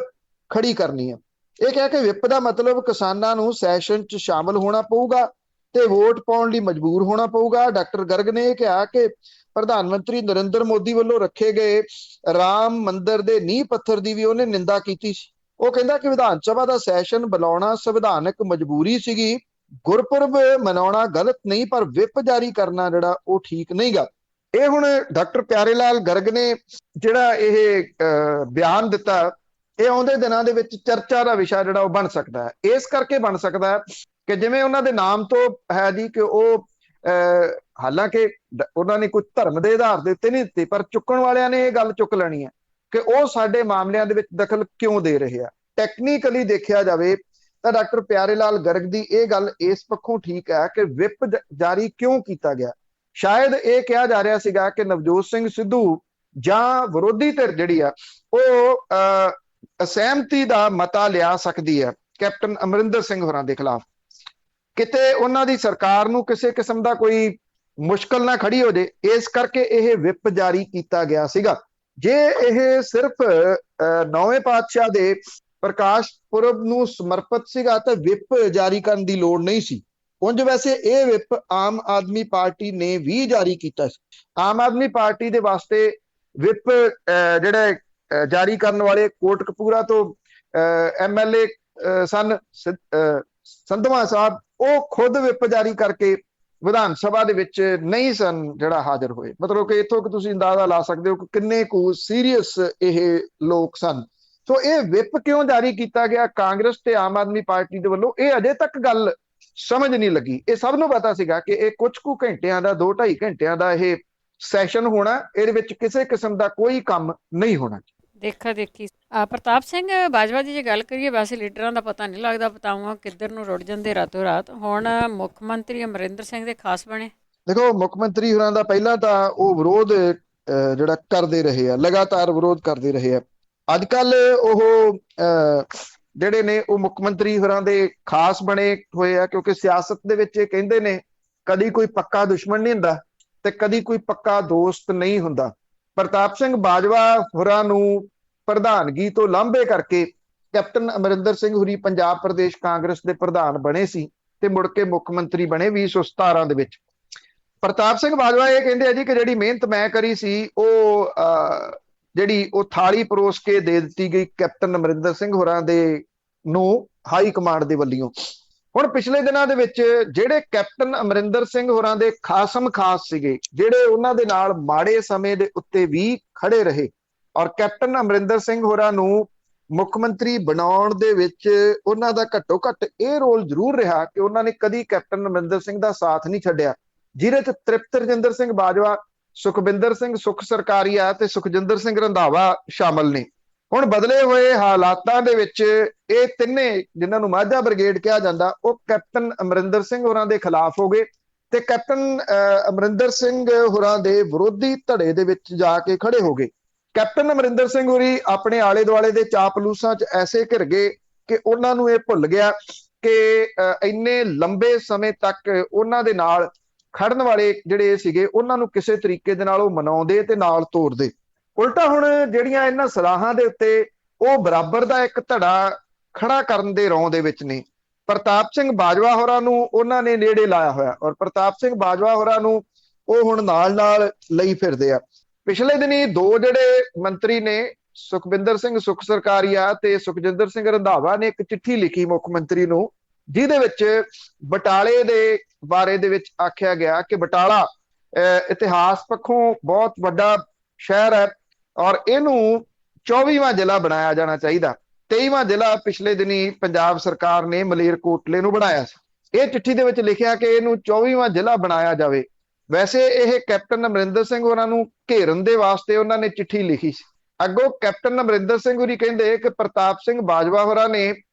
ਖੜੀ ਕਰਨੀ ਹੈ। ਇਹ ਕਹਿ ਕੇ ਵਿਪ ਦਾ ਮਤਲਬ ਕਿਸਾਨਾਂ ਨੂੰ ਸੈਸ਼ਨ 'ਚ ਸ਼ਾਮਲ ਹੋਣਾ ਪਊਗਾ, ਤੇ ਵੋਟ ਪਾਉਣ ਲਈ ਮਜਬੂਰ ਹੋਣਾ ਪਊਗਾ। ਡਾਕਟਰ ਗਰਗ ਨੇ ਇਹ ਕਿਹਾ ਕਿ ਪ੍ਰਧਾਨ ਮੰਤਰੀ ਨਰਿੰਦਰ ਮੋਦੀ ਵੱਲੋਂ ਰੱਖੇ ਗਏ ਰਾਮ ਮੰਦਿਰ ਦੇ ਨੀਂਹ ਪੱਥਰ ਦੀ ਵੀ ਉਹਨੇ ਨਿੰਦਾ ਕੀਤੀ ਸੀ। ਉਹ ਕਹਿੰਦਾ ਕਿ ਵਿਧਾਨ ਸਭਾ ਦਾ ਸੈਸ਼ਨ ਬੁਲਾਉਣਾ ਸੰਵਿਧਾਨਕ ਮਜਬੂਰੀ ਸੀਗੀ, ਗੁਰਪੁਰਬ ਮਨਾਉਣਾ ਗਲਤ ਨਹੀਂ, ਪਰ ਵਿਪ ਜਾਰੀ ਕਰਨਾ ਜਿਹੜਾ ਉਹ ਠੀਕ ਨਹੀਂ ਗਾ। ਇਹ ਹੁਣ ਡਾਕਟਰ ਪਿਆਰੇ ਲਾਲ ਗਰਗ ਨੇ ਜਿਹੜਾ ਇਹ ਬਿਆਨ ਦਿੱਤਾ, ਇਹ ਆਉਂਦੇ ਦਿਨਾਂ ਦੇ ਵਿੱਚ ਚਰਚਾ ਦਾ ਵਿਸ਼ਾ ਜਿਹੜਾ ਉਹ ਬਣ ਸਕਦਾ ਹੈ। ਇਸ ਕਰਕੇ ਬਣ ਸਕਦਾ ਹੈ ਕਿ ਜਿਵੇਂ ਉਹਨਾਂ ਦੇ ਨਾਮ ਤੋਂ ਹੈ ਜੀ ਕਿ ਉਹ ਹਾਲਾਂਕਿ ਉਹਨਾਂ ਨੇ ਕੁਝ ਧਰਮ ਦੇ ਆਧਾਰ ਦੇ ਉੱਤੇ ਨਹੀਂ ਦਿੱਤੀ, ਪਰ ਚੁੱਕਣ ਵਾਲਿਆਂ ਨੇ ਇਹ ਗੱਲ ਚੁੱਕ ਲੈਣੀ ਹੈ ਕਿ ਉਹ ਸਾਡੇ ਮਾਮਲਿਆਂ ਦੇ ਵਿੱਚ ਦਖਲ ਕਿਉਂ ਦੇ ਰਹੇ ਆ। ਟੈਕਨੀਕਲੀ ਦੇਖਿਆ ਜਾਵੇ ਤਾਂ ਡਾਕਟਰ ਪਿਆਰੇ ਲਾਲ ਗਰਗ ਦੀ ਇਹ ਗੱਲ ਇਸ ਪੱਖੋਂ ਠੀਕ ਹੈ ਕਿ ਵਿਪ ਜਾਰੀ ਕਿਉਂ ਕੀਤਾ ਗਿਆ। ਸ਼ਾਇਦ ਇਹ ਕਿਹਾ ਜਾ ਰਿਹਾ ਸੀਗਾ ਕਿ ਨਵਜੋਤ ਸਿੰਘ ਸਿੱਧੂ ਜਾਂ ਵਿਰੋਧੀ ਧਿਰ ਜਿਹੜੀ ਆ ਉਹ ਅਸਹਿਮਤੀ ਦਾ ਮਤਾ ਲਿਆ ਸਕਦੀ ਹੈ ਕੈਪਟਨ ਅਮਰਿੰਦਰ ਸਿੰਘ ਹੋਰਾਂ ਦੇ ਖਿਲਾਫ, ਕਿਤੇ ਉਹਨਾਂ ਦੀ ਸਰਕਾਰ ਨੂੰ ਕਿਸੇ ਕਿਸਮ ਦਾ ਕੋਈ ਮੁਸ਼ਕਲ ਨਾ ਖੜੀ ਹੋ ਜੇ, ਇਸ ਕਰਕੇ ਇਹ ਵਿਪ ਜਾਰੀ ਕੀਤਾ ਗਿਆ ਸੀਗਾ। ਜੇ ਇਹ ਸਿਰਫ 9ਵੇਂ ਪਾਤਸ਼ਾਹ ਦੇ ਪ੍ਰਕਾਸ਼ ਪੁਰਬ ਨੂੰ ਸਮਰਪਿਤ ਸੀਗਾ ਤਾਂ ਵਿਪ ਜਾਰੀ ਕਰਨ ਦੀ ਲੋੜ ਨਹੀਂ ਸੀ। ਉਂਝ ਵੈਸੇ ਇਹ ਵਿਪ ਆਮ ਆਦਮੀ ਪਾਰਟੀ ਨੇ ਵੀ ਜਾਰੀ ਕੀਤਾ ਸੀ। ਆਮ ਆਦਮੀ ਪਾਰਟੀ ਦੇ ਵਾਸਤੇ ਵਿਪ ਜਿਹੜੇ ਜਾਰੀ ਕਰਨ ਵਾਲੇ ਕੋਟਕਪੂਰਾ ਤੋਂ MLA ਸਨ ਸੰਧਵਾ ਸਾਹਿਬ, ਉਹ ਖੁਦ ਵਿਪ ਜਾਰੀ ਕਰਕੇ ਵਿਧਾਨ ਸਭਾ ਦੇ ਵਿੱਚ ਨਹੀਂ ਸਨ ਜਿਹੜਾ ਹਾਜ਼ਰ ਹੋਏ। ਮਤਲਬ ਕਿ ਇੱਥੋਂ ਕਿ ਤੁਸੀਂ ਅੰਦਾਜ਼ਾ ਲਾ ਸਕਦੇ ਹੋ ਕਿ ਕਿੰਨੇ ਕੁ ਸੀਰੀਅਸ ਇਹ ਲੋਕ ਸਨ। ਸੋ ਇਹ ਵਿਪ ਕਿਉਂ ਜਾਰੀ ਕੀਤਾ ਗਿਆ ਕਾਂਗਰਸ ਤੇ ਆਮ ਆਦਮੀ ਪਾਰਟੀ ਦੇ ਵੱਲੋਂ, ਇਹ ਅਜੇ ਤੱਕ ਗੱਲ ਸਮਝ ਨਹੀਂ ਲੱਗੀ। ਇਹ ਸਭ ਨੂੰ ਪਤਾ ਸੀਗਾ ਕਿ ਇਹ ਕੁਝ ਕੁ ਘੰਟਿਆਂ ਦਾ 2-2.5 ਘੰਟਿਆਂ ਦਾ ਇਹ ਸੈਸ਼ਨ ਹੋਣਾ, ਇਹਦੇ ਵਿੱਚ ਕਿਸੇ ਕਿਸਮ ਦਾ ਕੋਈ ਕੰਮ ਨਹੀਂ ਹੋਣਾ। ਦੇਖਾ ਦੇਖੀ ਪ੍ਰਤਾਪ ਸਿੰਘ ਬਾਜਵਾ ਦੀ ਜੇ ਗੱਲ ਕਰੀਏ, ਵੈਸੇ ਲੀਡਰਾਂ ਦਾ ਪਤਾ ਨਹੀਂ ਲੱਗਦਾ, ਪਤਾਵਾਂ ਕਿੱਧਰ ਨੂੰ ਰੁੜ ਜਾਂਦੇ ਰਾਤੋਂ ਰਾਤ। ਹੁਣ ਮੁੱਖ ਮੰਤਰੀ ਅਮਰਿੰਦਰ ਸਿੰਘ ਦੇ ਖਾਸ ਬਣੇ। ਦੇਖੋ, ਮੁੱਖ ਮੰਤਰੀ ਹੋਰਾਂ ਦਾ ਪਹਿਲਾਂ ਤਾਂ ਉਹ ਵਿਰੋਧ ਜਿਹੜਾ ਕਰਦੇ ਰਹੇ ਆ, ਲਗਾਤਾਰ ਵਿਰੋਧ ਕਰਦੇ ਰਹੇ ਆ। ਅੱਜ ਕੱਲ ਉਹ ਜਿਹੜੇ ਨੇ ਉਹ ਮੁੱਖ ਮੰਤਰੀ ਹੋਰਾਂ ਦੇ ਖਾਸ ਬਣੇ ਹੋਏ ਆ, ਕਿਉਂਕਿ ਸਿਆਸਤ ਦੇ ਵਿੱਚ ਇਹ ਕਹਿੰਦੇ ਨੇ ਕਦੀ ਕੋਈ ਪੱਕਾ ਦੁਸ਼ਮਣ ਨਹੀਂ ਹੁੰਦਾ ਤੇ ਕਦੀ ਕੋਈ ਪੱਕਾ ਦੋਸਤ ਨਹੀਂ ਹੁੰਦਾ। ਪ੍ਰਤਾਪ ਸਿੰਘ ਬਾਜਵਾ ਹੋਰਾਂ ਨੂੰ ਪ੍ਰਧਾਨਗੀ ਤੋਂ ਲਾਂਭੇ ਕਰਕੇ ਕੈਪਟਨ ਅਮਰਿੰਦਰ ਸਿੰਘ ਹੋਰੀ ਪੰਜਾਬ ਪ੍ਰਦੇਸ਼ ਕਾਂਗਰਸ ਦੇ ਪ੍ਰਧਾਨ ਬਣੇ ਸੀ ਤੇ ਮੁੜ ਕੇ ਮੁੱਖ ਮੰਤਰੀ ਬਣੇ 2017 ਦੇ ਵਿੱਚ। ਪ੍ਰਤਾਪ ਸਿੰਘ ਬਾਜਵਾ ਇਹ ਕਹਿੰਦੇ ਆ ਜੀ ਕਿ ਜਿਹੜੀ ਮਿਹਨਤ ਮੈਂ ਕਰੀ ਸੀ ਉਹ ਜਿਹੜੀ ਉਹ ਥਾਲੀ ਪਰੋਸ ਕੇ ਦੇ ਦਿੱਤੀ ਗਈ ਕੈਪਟਨ ਅਮਰਿੰਦਰ ਸਿੰਘ ਹੋਰਾਂ ਦੇ ਨੂੰ ਹਾਈ ਕਮਾਂਡ ਦੇ ਵੱਲੋਂ। ਹੁਣ ਪਿਛਲੇ ਦਿਨਾਂ ਦੇ ਵਿੱਚ ਜਿਹੜੇ ਕੈਪਟਨ ਅਮਰਿੰਦਰ ਸਿੰਘ ਹੋਰਾਂ ਦੇ ਖਾਸਮ ਖਾਸ ਸੀਗੇ, ਜਿਹੜੇ ਉਹਨਾਂ ਦੇ ਨਾਲ ਮਾੜੇ ਸਮੇਂ ਦੇ ਉੱਤੇ ਵੀ ਖੜੇ ਰਹੇ, ਔਰ ਕੈਪਟਨ ਅਮਰਿੰਦਰ ਸਿੰਘ ਹੋਰਾਂ ਨੂੰ ਮੁੱਖ ਮੰਤਰੀ ਬਣਾਉਣ ਦੇ ਵਿੱਚ ਉਹਨਾਂ ਦਾ ਘੱਟੋ ਘੱਟ ਇਹ ਰੋਲ ਜ਼ਰੂਰ ਰਿਹਾ ਕਿ ਉਹਨਾਂ ਨੇ ਕਦੀ ਕੈਪਟਨ ਅਮਰਿੰਦਰ ਸਿੰਘ ਦਾ ਸਾਥ ਨਹੀਂ ਛੱਡਿਆ, ਜਿਹਦੇ ਚ ਤ੍ਰਿਪਤ ਰਜਿੰਦਰ ਸਿੰਘ ਬਾਜਵਾ, ਸੁਖਬਿੰਦਰ ਸਿੰਘ ਸੁਖ ਸਰਕਾਰੀਆ ਤੇ ਸੁਖਜਿੰਦਰ ਸਿੰਘ ਰੰਧਾਵਾ ਸ਼ਾਮਲ ਨੇ। ਹੁਣ ਬਦਲੇ ਹੋਏ ਹਾਲਾਤਾਂ ਦੇ ਵਿੱਚ ਇਹ ਤਿੰਨੇ, ਜਿਨ੍ਹਾਂ ਨੂੰ ਮਾਝਾ ਬ੍ਰਿਗੇਡ ਕਿਹਾ ਜਾਂਦਾ, ਉਹ ਕੈਪਟਨ ਅਮਰਿੰਦਰ ਸਿੰਘ ਹੋਰਾਂ ਦੇ ਖਿਲਾਫ ਹੋ ਗਏ ਤੇ ਕੈਪਟਨ ਅਮਰਿੰਦਰ ਸਿੰਘ ਹੋਰਾਂ ਦੇ ਵਿਰੋਧੀ ਧੜੇ ਦੇ ਵਿੱਚ ਜਾ ਕੇ ਖੜੇ ਹੋ ਗਏ। ਕੈਪਟਨ ਅਮਰਿੰਦਰ ਸਿੰਘ ਹੋਰੀ ਆਪਣੇ ਆਲੇ ਦੁਆਲੇ ਦੇ ਚਾਪਲੂਸਾਂ 'ਚ ਐਸੇ ਘਿਰ ਗਏ ਕਿ ਉਹਨਾਂ ਨੂੰ ਇਹ ਭੁੱਲ ਗਿਆ ਕਿ ਇੰਨੇ ਲੰਬੇ ਸਮੇਂ ਤੱਕ ਉਹਨਾਂ ਦੇ ਨਾਲ ਖੜਨ ਵਾਲੇ ਜਿਹੜੇ ਸੀਗੇ ਉਹਨਾਂ ਨੂੰ ਕਿਸੇ ਤਰੀਕੇ ਦੇ ਨਾਲ ਉਹ ਮਨਾਉਂਦੇ ਤੇ ਨਾਲ ਤੋਰਦੇ। ਉਲਟਾ ਹੁਣ ਜਿਹੜੀਆਂ ਇਹਨਾਂ ਸਲਾਹਾਂ ਦੇ ਉੱਤੇ ਉਹ ਬਰਾਬਰ ਦਾ ਇੱਕ ਧੜਾ ਖੜਾ ਕਰਨ ਦੇ ਰੌਂ ਦੇ ਵਿੱਚ ਨੇ। ਪ੍ਰਤਾਪ ਸਿੰਘ ਬਾਜਵਾ ਹੋਰਾਂ ਨੂੰ ਉਹਨਾਂ ਨੇ ਨੇੜੇ ਲਾਇਆ ਹੋਇਆ, ਔਰ ਪ੍ਰਤਾਪ ਸਿੰਘ ਬਾਜਵਾ ਹੋਰਾਂ ਨੂੰ ਉਹ ਹੁਣ ਨਾਲ ਲਈ ਫਿਰਦੇ ਆ। ਪਿਛਲੇ ਦਿਨੀ ਦੋ ਜਿਹੜੇ ਮੰਤਰੀ ਨੇ, ਸੁਖਬਿੰਦਰ ਸਿੰਘ ਸੁਖ ਸਰਕਾਰੀਆ ਤੇ ਸੁਖਜਿੰਦਰ ਸਿੰਘ ਰੰਧਾਵਾ ਨੇ ਇੱਕ ਚਿੱਠੀ ਲਿਖੀ ਮੁੱਖ ਮੰਤਰੀ ਨੂੰ, ਜਿਹਦੇ ਵਿੱਚ ਬਟਾਲੇ ਦੇ ਬਾਰੇ ਦੇ ਵਿੱਚ ਆਖਿਆ ਗਿਆ ਕਿ ਬਟਾਲਾ ਇਤਿਹਾਸ ਪੱਖੋਂ ਬਹੁਤ ਵੱਡਾ ਸ਼ਹਿਰ ਹੈ ਔਰ ਇਹਨੂੰ 24ਵਾਂ ਜ਼ਿਲ੍ਹਾ ਬਣਾਇਆ ਜਾਣਾ ਚਾਹੀਦਾ। 23ਵਾਂ ਜ਼ਿਲ੍ਹਾ ਪਿਛਲੇ ਦਿਨੀ ਪੰਜਾਬ ਸਰਕਾਰ ਨੇ ਮਲੇਰਕੋਟਲੇ ਨੂੰ ਬਣਾਇਆ ਸੀ। ਇਹ ਚਿੱਠੀ ਦੇ ਵਿੱਚ ਲਿਖਿਆ ਕਿ ਇਹਨੂੰ 24ਵਾਂ ਜ਼ਿਲ੍ਹਾ ਬਣਾਇਆ ਜਾਵੇ। ਵੈਸੇ ਇਹ ਕੈਪਟਨ ਅਮਰਿੰਦਰ ਸਿੰਘ ਹੋਰਾਂ ਨੂੰ ਘੇਰਨ ਦੇ ਵਾਸਤੇ ਉਹਨਾਂ ਨੇ ਚਿੱਠੀ ਲਿਖੀ ਸੀ। ਅੱਗੋਂ ਕੈਪਟਨ ਅਮਰਿੰਦਰ ਸਿੰਘ ਹੋਰੀ ਕਹਿੰਦੇ ਕਿ ਪ੍ਰਤਾਪ ਸਿੰਘ ਬਾਜਵਾ ਹੋਰਾਂ ਨੇ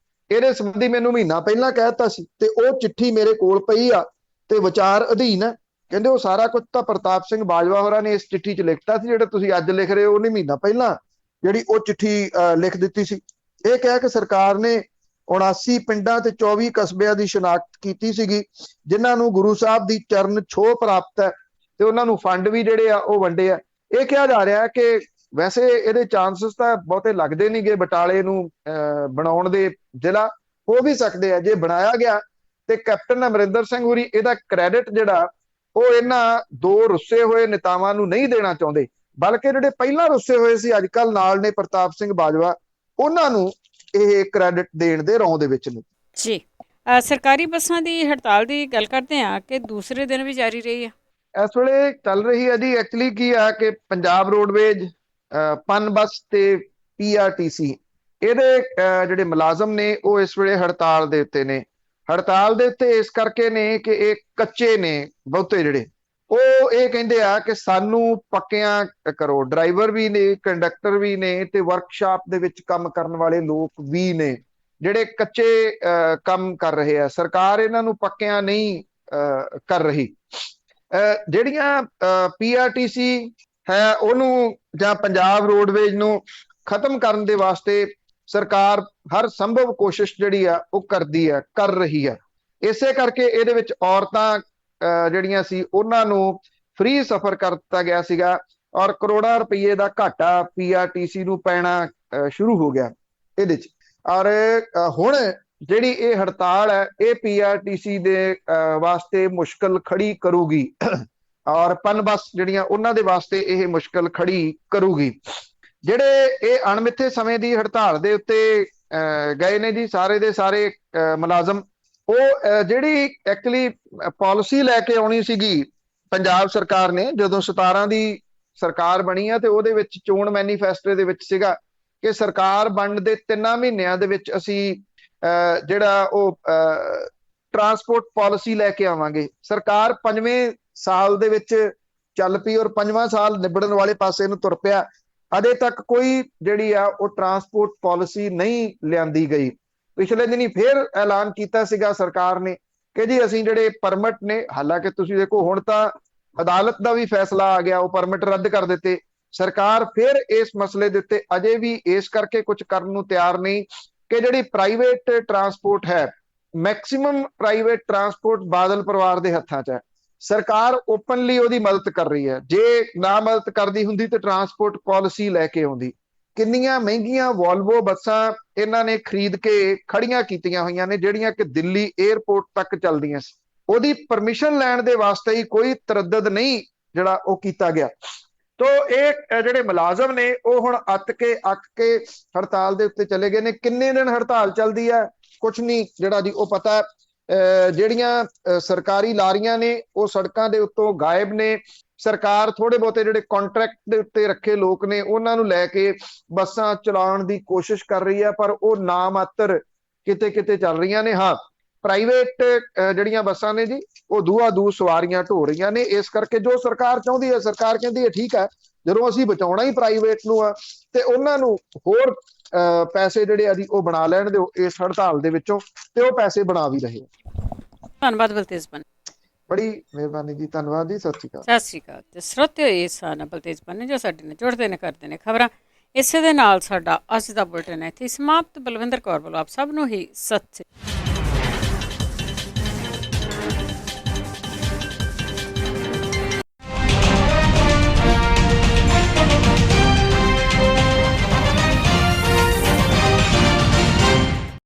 ਇਹਦੇ ਸੰਬੰਧੀ ਮੈਨੂੰ ਮਹੀਨਾ ਪਹਿਲਾਂ ਕਹਿ ਦਿੱਤਾ ਸੀ ਤੇ ਉਹ ਚਿੱਠੀ ਮੇਰੇ ਕੋਲ ਪਈ ਆ ਤੇ ਵਿਚਾਰ ਅਧੀਨ ਹੈ। ਕਹਿੰਦੇ ਉਹ ਸਾਰਾ ਕੁਝ ਤਾਂ ਪ੍ਰਤਾਪ ਸਿੰਘ ਬਾਜਵਾ ਹੋਰਾਂ ਨੇ ਇਸ ਚਿੱਠੀ 'ਚ ਲਿਖਤਾ ਸੀ, ਜਿਹੜਾ ਤੁਸੀਂ ਅੱਜ ਲਿਖ ਰਹੇ ਹੋ ਉਹਨੇ ਮਹੀਨਾ ਪਹਿਲਾਂ ਜਿਹੜੀ ਉਹ ਚਿੱਠੀ ਲਿਖ ਦਿੱਤੀ ਸੀ। ਇਹ ਕਹਿ ਕੇ ਸਰਕਾਰ ਨੇ 79 ਪਿੰਡਾਂ ਤੇ 24 ਕਸਬਿਆਂ ਦੀ ਸ਼ਨਾਖਤ ਕੀਤੀ ਸੀਗੀ, ਜਿਨ੍ਹਾਂ ਨੂੰ ਗੁਰੂ ਸਾਹਿਬ ਦੀ ਚਰਨ ਛੋਹ ਪ੍ਰਾਪਤ ਹੈ ਤੇ ਉਹਨਾਂ ਨੂੰ ਫੰਡ ਵੀ ਜਿਹੜੇ ਆ ਉਹ ਵੰਡੇ ਆ। ਇਹ ਕਿਹਾ ਜਾ ਰਿਹਾ ਕਿ ਵੈਸੇ ਇਹਦੇ ਚਾਂਸਸ ਤਾਂ ਬਹੁਤੇ ਲੱਗਦੇ ਨਹੀਂ ਗੇ ਬਟਾਲੇ ਨੂੰ ਬਣਾਉਣ ਦੇ ਜ਼ਿਲ੍ਹਾ, ਹੋ ਵੀ ਸਕਦੇ ਆ। ਜੇ ਬਣਾਇਆ ਗਿਆ ਤੇ ਕੈਪਟਨ ਅਮਰਿੰਦਰ ਸਿੰਘ ਹੋਰੀ ਇਹਦਾ ਕ੍ਰੈਡਿਟ ਜਿਹੜਾ ਉਹ ਇਹਨਾਂ ਦੋ ਰੁੱਸੇ ਹੋਏ ਨੇਤਾਵਾਂ ਨੂੰ ਨਹੀਂ ਦੇਣਾ ਚਾਹੁੰਦੇ, ਬਲਕਿ ਜਿਹੜੇ ਪਹਿਲਾਂ ਰੁੱਸੇ ਹੋਏ ਸੀ ਅੱਜ ਕੱਲ ਨਾਲ ਨੇ ਪ੍ਰਤਾਪ ਸਿੰਘ ਬਾਜਵਾ, ਉਹਨਾਂ ਨੂੰ ਇਹ ਕ੍ਰੈਡਿਟ ਦੇਣ ਦੇ ਰੌਂ ਦੇ ਵਿੱਚ ਨੇ ਜੀ। ਸਰਕਾਰੀ ਬੱਸਾਂ ਦੀ ਹੜਤਾਲ ਦੀ ਗੱਲ ਕਰਦੇ ਹਾਂ ਕਿ ਦੂਸਰੇ ਦਿਨ ਵੀ ਜਾਰੀ ਰਹੀ ਹੈ। ਇਸ ਵੇਲੇ ਚੱਲ ਰਹੀ ਹੈ ਜੀ। ਐਕਚੁਅਲੀ ਕੀ ਆ ਕਿ ਪੰਜਾਬ ਰੋਡਵੇਜ, ਪਨ ਬੱਸ ਤੇ PRTC ਇਹਦੇ ਜਿਹੜੇ ਮੁਲਾਜ਼ਮ ਨੇ ਉਹ ਇਸ ਵੇਲੇ ਹੜਤਾਲ ਦੇ ਉੱਤੇ ਨੇ। ਹੜਤਾਲ ਦੇ ਉੱਤੇ ਇਸ ਕਰਕੇ ਨੇ ਕਿ ਇਹ ਕੱਚੇ ਨੇ ਬਹੁਤੇ ਜਿਹੜੇ, ਉਹ ਇਹ ਕਹਿੰਦੇ ਆ ਕਿ ਸਾਨੂੰ ਪੱਕਿਆਂ ਕਰੋ। ਡਰਾਈਵਰ ਵੀ ਨੇ, ਕੰਡਕਟਰ ਵੀ ਨੇ ਤੇ ਵਰਕਸ਼ਾਪ ਦੇ ਵਿੱਚ ਕੰਮ ਕਰਨ ਵਾਲੇ ਲੋਕ ਵੀ ਨੇ ਜਿਹੜੇ ਕੱਚੇ ਕੰਮ ਕਰ ਰਹੇ ਆ। ਸਰਕਾਰ ਇਹਨਾਂ ਨੂੰ ਪੱਕਿਆਂ ਨਹੀਂ ਕਰ ਰਹੀ। ਜਿਹੜੀਆਂ PRTC ਹੈ ਉਹਨੂੰ ਜਾਂ ਪੰਜਾਬ ਰੋਡਵੇਜ ਨੂੰ ਖਤਮ ਕਰਨ ਦੇ ਵਾਸਤੇ ਸਰਕਾਰ ਹਰ ਸੰਭਵ ਕੋਸ਼ਿਸ਼ ਜਿਹੜੀ ਆ ਉਹ ਕਰ ਰਹੀ ਆ। ਇਸੇ ਕਰਕੇ ਇਹਦੇ ਵਿੱਚ ਔਰਤਾਂ ਜਿਹੜੀਆਂ ਸੀ ਉਹਨਾਂ ਨੂੰ ਫ੍ਰੀ ਸਫ਼ਰ ਕਰ ਦਿੱਤਾ ਗਿਆ ਸੀਗਾ ਔਰ ਕਰੋੜਾਂ ਰੁਪਏ ਦਾ ਘਾਟਾ PRTC ਨੂੰ ਪੈਣਾ ਸ਼ੁਰੂ ਹੋ ਗਿਆ ਇਹਦੇ 'ਚ। ਔਰ ਹੁਣ ਜਿਹੜੀ ਇਹ ਹੜਤਾਲ ਹੈ ਇਹ PRTC ਦੇ ਵਾਸਤੇ ਮੁਸ਼ਕਲ ਖੜੀ ਕਰੂਗੀ ਔਰ ਪਨ ਬੱਸ ਜਿਹੜੀਆਂ ਉਹਨਾਂ ਦੇ ਵਾਸਤੇ ਇਹ ਮੁਸ਼ਕਲ ਖੜੀ ਕਰੂਗੀ। ਜਿਹੜੇ ਇਹ ਅਣਮਿੱਥੇ ਸਮੇਂ ਦੀ ਹੜਤਾਲ ਦੇ ਉੱਤੇ ਗਏ ਨੇ ਜੀ ਸਾਰੇ ਦੇ ਸਾਰੇ ਮੁਲਾਜ਼ਮ, ਉਹ ਜਿਹੜੀ ਐਕਚੁਅਲੀ ਪਾਲਿਸੀ ਲੈ ਕੇ ਆਉਣੀ ਸੀਗੀ ਪੰਜਾਬ ਸਰਕਾਰ ਨੇ ਜਦੋਂ 17 ਦੀ ਸਰਕਾਰ ਬਣੀ ਆ, ਤੇ ਉਹਦੇ ਵਿੱਚ ਚੋਣ ਮੈਨੀਫੈਸਟੋ ਦੇ ਵਿੱਚ ਸੀਗਾ ਕਿ ਸਰਕਾਰ ਬਣਨ ਦੇ 3 ਮਹੀਨਿਆਂ ਦੇ ਵਿੱਚ ਅਸੀਂ ਜਿਹੜਾ ਉਹ ਟਰਾਂਸਪੋਰਟ ਪਾਲਿਸੀ ਲੈ ਕੇ ਆਵਾਂਗੇ। ਸਰਕਾਰ 5ਵੇਂ ਸਾਲ ਦੇ ਵਿੱਚ ਚੱਲ ਪਈ ਔਰ 5ਵਾਂ ਸਾਲ ਨਿਬੜਨ ਵਾਲੇ ਪਾਸੇ ਨੂੰ ਤੁਰ ਪਿਆ। ਅਜੇ ਤੱਕ ਕੋਈ ਜਿਹੜੀ ਆ ਉਹ ਟਰਾਂਸਪੋਰਟ ਪਾਲਿਸੀ ਨਹੀਂ ਲਿਆਂਦੀ ਗਈ। ਪਿਛਲੇ ਦਿਨੀ ਫਿਰ ਐਲਾਨ ਕੀਤਾ ਸੀਗਾ ਸਰਕਾਰ ਨੇ ਕਿ ਜੀ ਅਸੀਂ ਜਿਹੜੇ ਪਰਮਿਟ ਨੇ, ਹਾਲਾਂਕਿ ਤੁਸੀਂ ਦੇਖੋ ਹੁਣ ਤਾਂ ਅਦਾਲਤ ਦਾ ਵੀ ਫੈਸਲਾ ਆ ਗਿਆ, ਉਹ ਪਰਮਿਟ ਰੱਦ ਕਰ ਦਿੱਤੇ। ਸਰਕਾਰ ਫਿਰ ਇਸ ਮਸਲੇ ਦੇ ਉੱਤੇ ਅਜੇ ਵੀ ਇਸ ਕਰਕੇ ਕੁਝ ਕਰਨ ਨੂੰ ਤਿਆਰ ਨਹੀਂ ਕਿ ਜਿਹੜੀ ਪ੍ਰਾਈਵੇਟ ਟਰਾਂਸਪੋਰਟ ਹੈ, ਮੈਕਸਿਮਮ ਪ੍ਰਾਈਵੇਟ ਟਰਾਂਸਪੋਰਟ ਬਾਦਲ ਪਰਿਵਾਰ ਦੇ ਹੱਥਾਂ 'ਚ ਹੈ। ਸਰਕਾਰ ਓਪਨਲੀ ਉਹਦੀ ਮਦਦ ਕਰ ਰਹੀ ਹੈ। ਜੇ ਨਾ ਮਦਦ ਕਰਦੀ ਹੁੰਦੀ ਤੇ ਟਰਾਂਸਪੋਰਟ ਪਾਲਿਸੀ ਲੈ ਕੇ ਆਉਂਦੀ। ਕਿੰਨੀਆਂ ਮਹਿੰਗੀਆਂ ਵੋਲਵੋ ਬੱਸਾਂ ਇਹਨਾਂ ਨੇ ਖਰੀਦ ਕੇ ਖੜੀਆਂ ਕੀਤੀਆਂ ਹੋਈਆਂ ਨੇ ਜਿਹੜੀਆਂ ਕਿ ਦਿੱਲੀ 에ਅਰਪੋਰਟ ਤੱਕ ਚੱਲਦੀਆਂ ਸੀ। ਉਹਦੀ ਪਰਮਿਸ਼ਨ ਲੈਣ ਦੇ ਵਾਸਤੇ ਹੀ ਕੋਈ ਤਰੱਦਦ ਨਹੀਂ ਜਿਹੜਾ ਉਹ ਕੀਤਾ ਗਿਆ। ਤੋ ਇਹ ਜਿਹੜੇ ਮੁਲਾਜ਼ਮ ਨੇ ਉਹ ਹੁਣ ਅੱਕ ਕੇ ਹੜਤਾਲ ਦੇ ਉੱਤੇ ਚਲੇ ਗਏ ਨੇ। ਕਿੰਨੇ ਦਿਨ ਹੜਤਾਲ ਚੱਲਦੀ ਹੈ ਕੁਛ ਨਹੀਂ ਜਿਹੜਾ ਜੀ ਉਹ ਪਤਾ। ਜਿਹੜੀਆਂ ਸਰਕਾਰੀ ਲਾਰੀਆਂ ਨੇ ਉਹ ਸੜਕਾਂ ਦੇ ਉੱਤੋਂ ਗਾਇਬ ਨੇ। ਸਰਕਾਰ ਥੋੜੇ ਬਹੁਤੇ ਜਿਹੜੇ ਕੰਟਰੈਕਟ ਦੇ ਉੱਤੇ ਰੱਖੇ ਲੋਕ ਨੇ ਉਹਨਾਂ ਨੂੰ ਲੈ ਕੇ ਬੱਸਾਂ ਚਲਾਉਣ ਦੀ ਕੋਸ਼ਿਸ਼ ਕਰ ਰਹੀ ਹੈ, ਪਰ ਉਹ ਨਾ ਮਾਤਰ ਕਿਤੇ ਕਿਤੇ ਚੱਲ ਰਹੀਆਂ ਨੇ। ਹਾਂ, ਪ੍ਰਾਈਵੇਟ ਜਿਹੜੀਆਂ ਬੱਸਾਂ ਨੇ ਜੀ ਉਹ ਦੂਆ ਸਵਾਰੀਆਂ ਢੋ ਰਹੀਆਂ ਨੇ। ਇਸ ਕਰਕੇ ਜੋ ਸਰਕਾਰ ਚਾਹੁੰਦੀ ਹੈ, ਸਰਕਾਰ ਕਹਿੰਦੀ ਹੈ ਠੀਕ ਹੈ, ਜਦੋਂ ਅਸੀਂ ਬਚਾਉਣਾ ਹੀ ਪ੍ਰਾਈਵੇਟ ਨੂੰ ਆ ਤੇ ਉਹਨਾਂ ਨੂੰ ਹੋਰ ਪੈਸੇ ਜਿਹੜੇ ਆ ਜੀ ਉਹ ਬਣਾ ਲੈਣ ਦਿਓ ਇਸ ਹੜਤਾਲ ਦੇ ਵਿੱਚੋਂ, ਤੇ ਉਹ ਪੈਸੇ ਬਣਾ ਵੀ ਰਹੇ। ਧੰਨਵਾਦ ਬਲਤੇਜ ਪੰਨੂ, ਬੜੀ ਮਿਹਰਬਾਨੀ ਜੀ, ਧੰਨਵਾਦ ਜੀ, ਸਤਿ ਸ਼੍ਰੀ ਅਕਾਲ। ਸਤਿ ਸ਼੍ਰੀ ਅਕਾਲ। ਤੇ ਸਰੋਤਿਓ, ਇਹ ਸਨ ਬਲਤੇਜ ਪੰਨੂ ਜੋ ਸਾਡੇ ਨਾਲ ਜੁੜਦੇ ਨੇ, ਕਰਦੇ ਨੇ ਖਬਰਾਂ। ਇਸੇ ਦੇ ਨਾਲ ਸਾਡਾ ਅੱਜ ਦਾ ਬੁਲੇਟਿਨ ਇੱਥੇ ਸਮਾਪਤ। ਬਲਵਿੰਦਰ ਕੌਰ ਵੱਲੋਂ ਆਪ ਸਭ ਨੂੰ ਹੀ ਸਤਿ ਸ਼੍ਰੀ ਅਕਾਲ।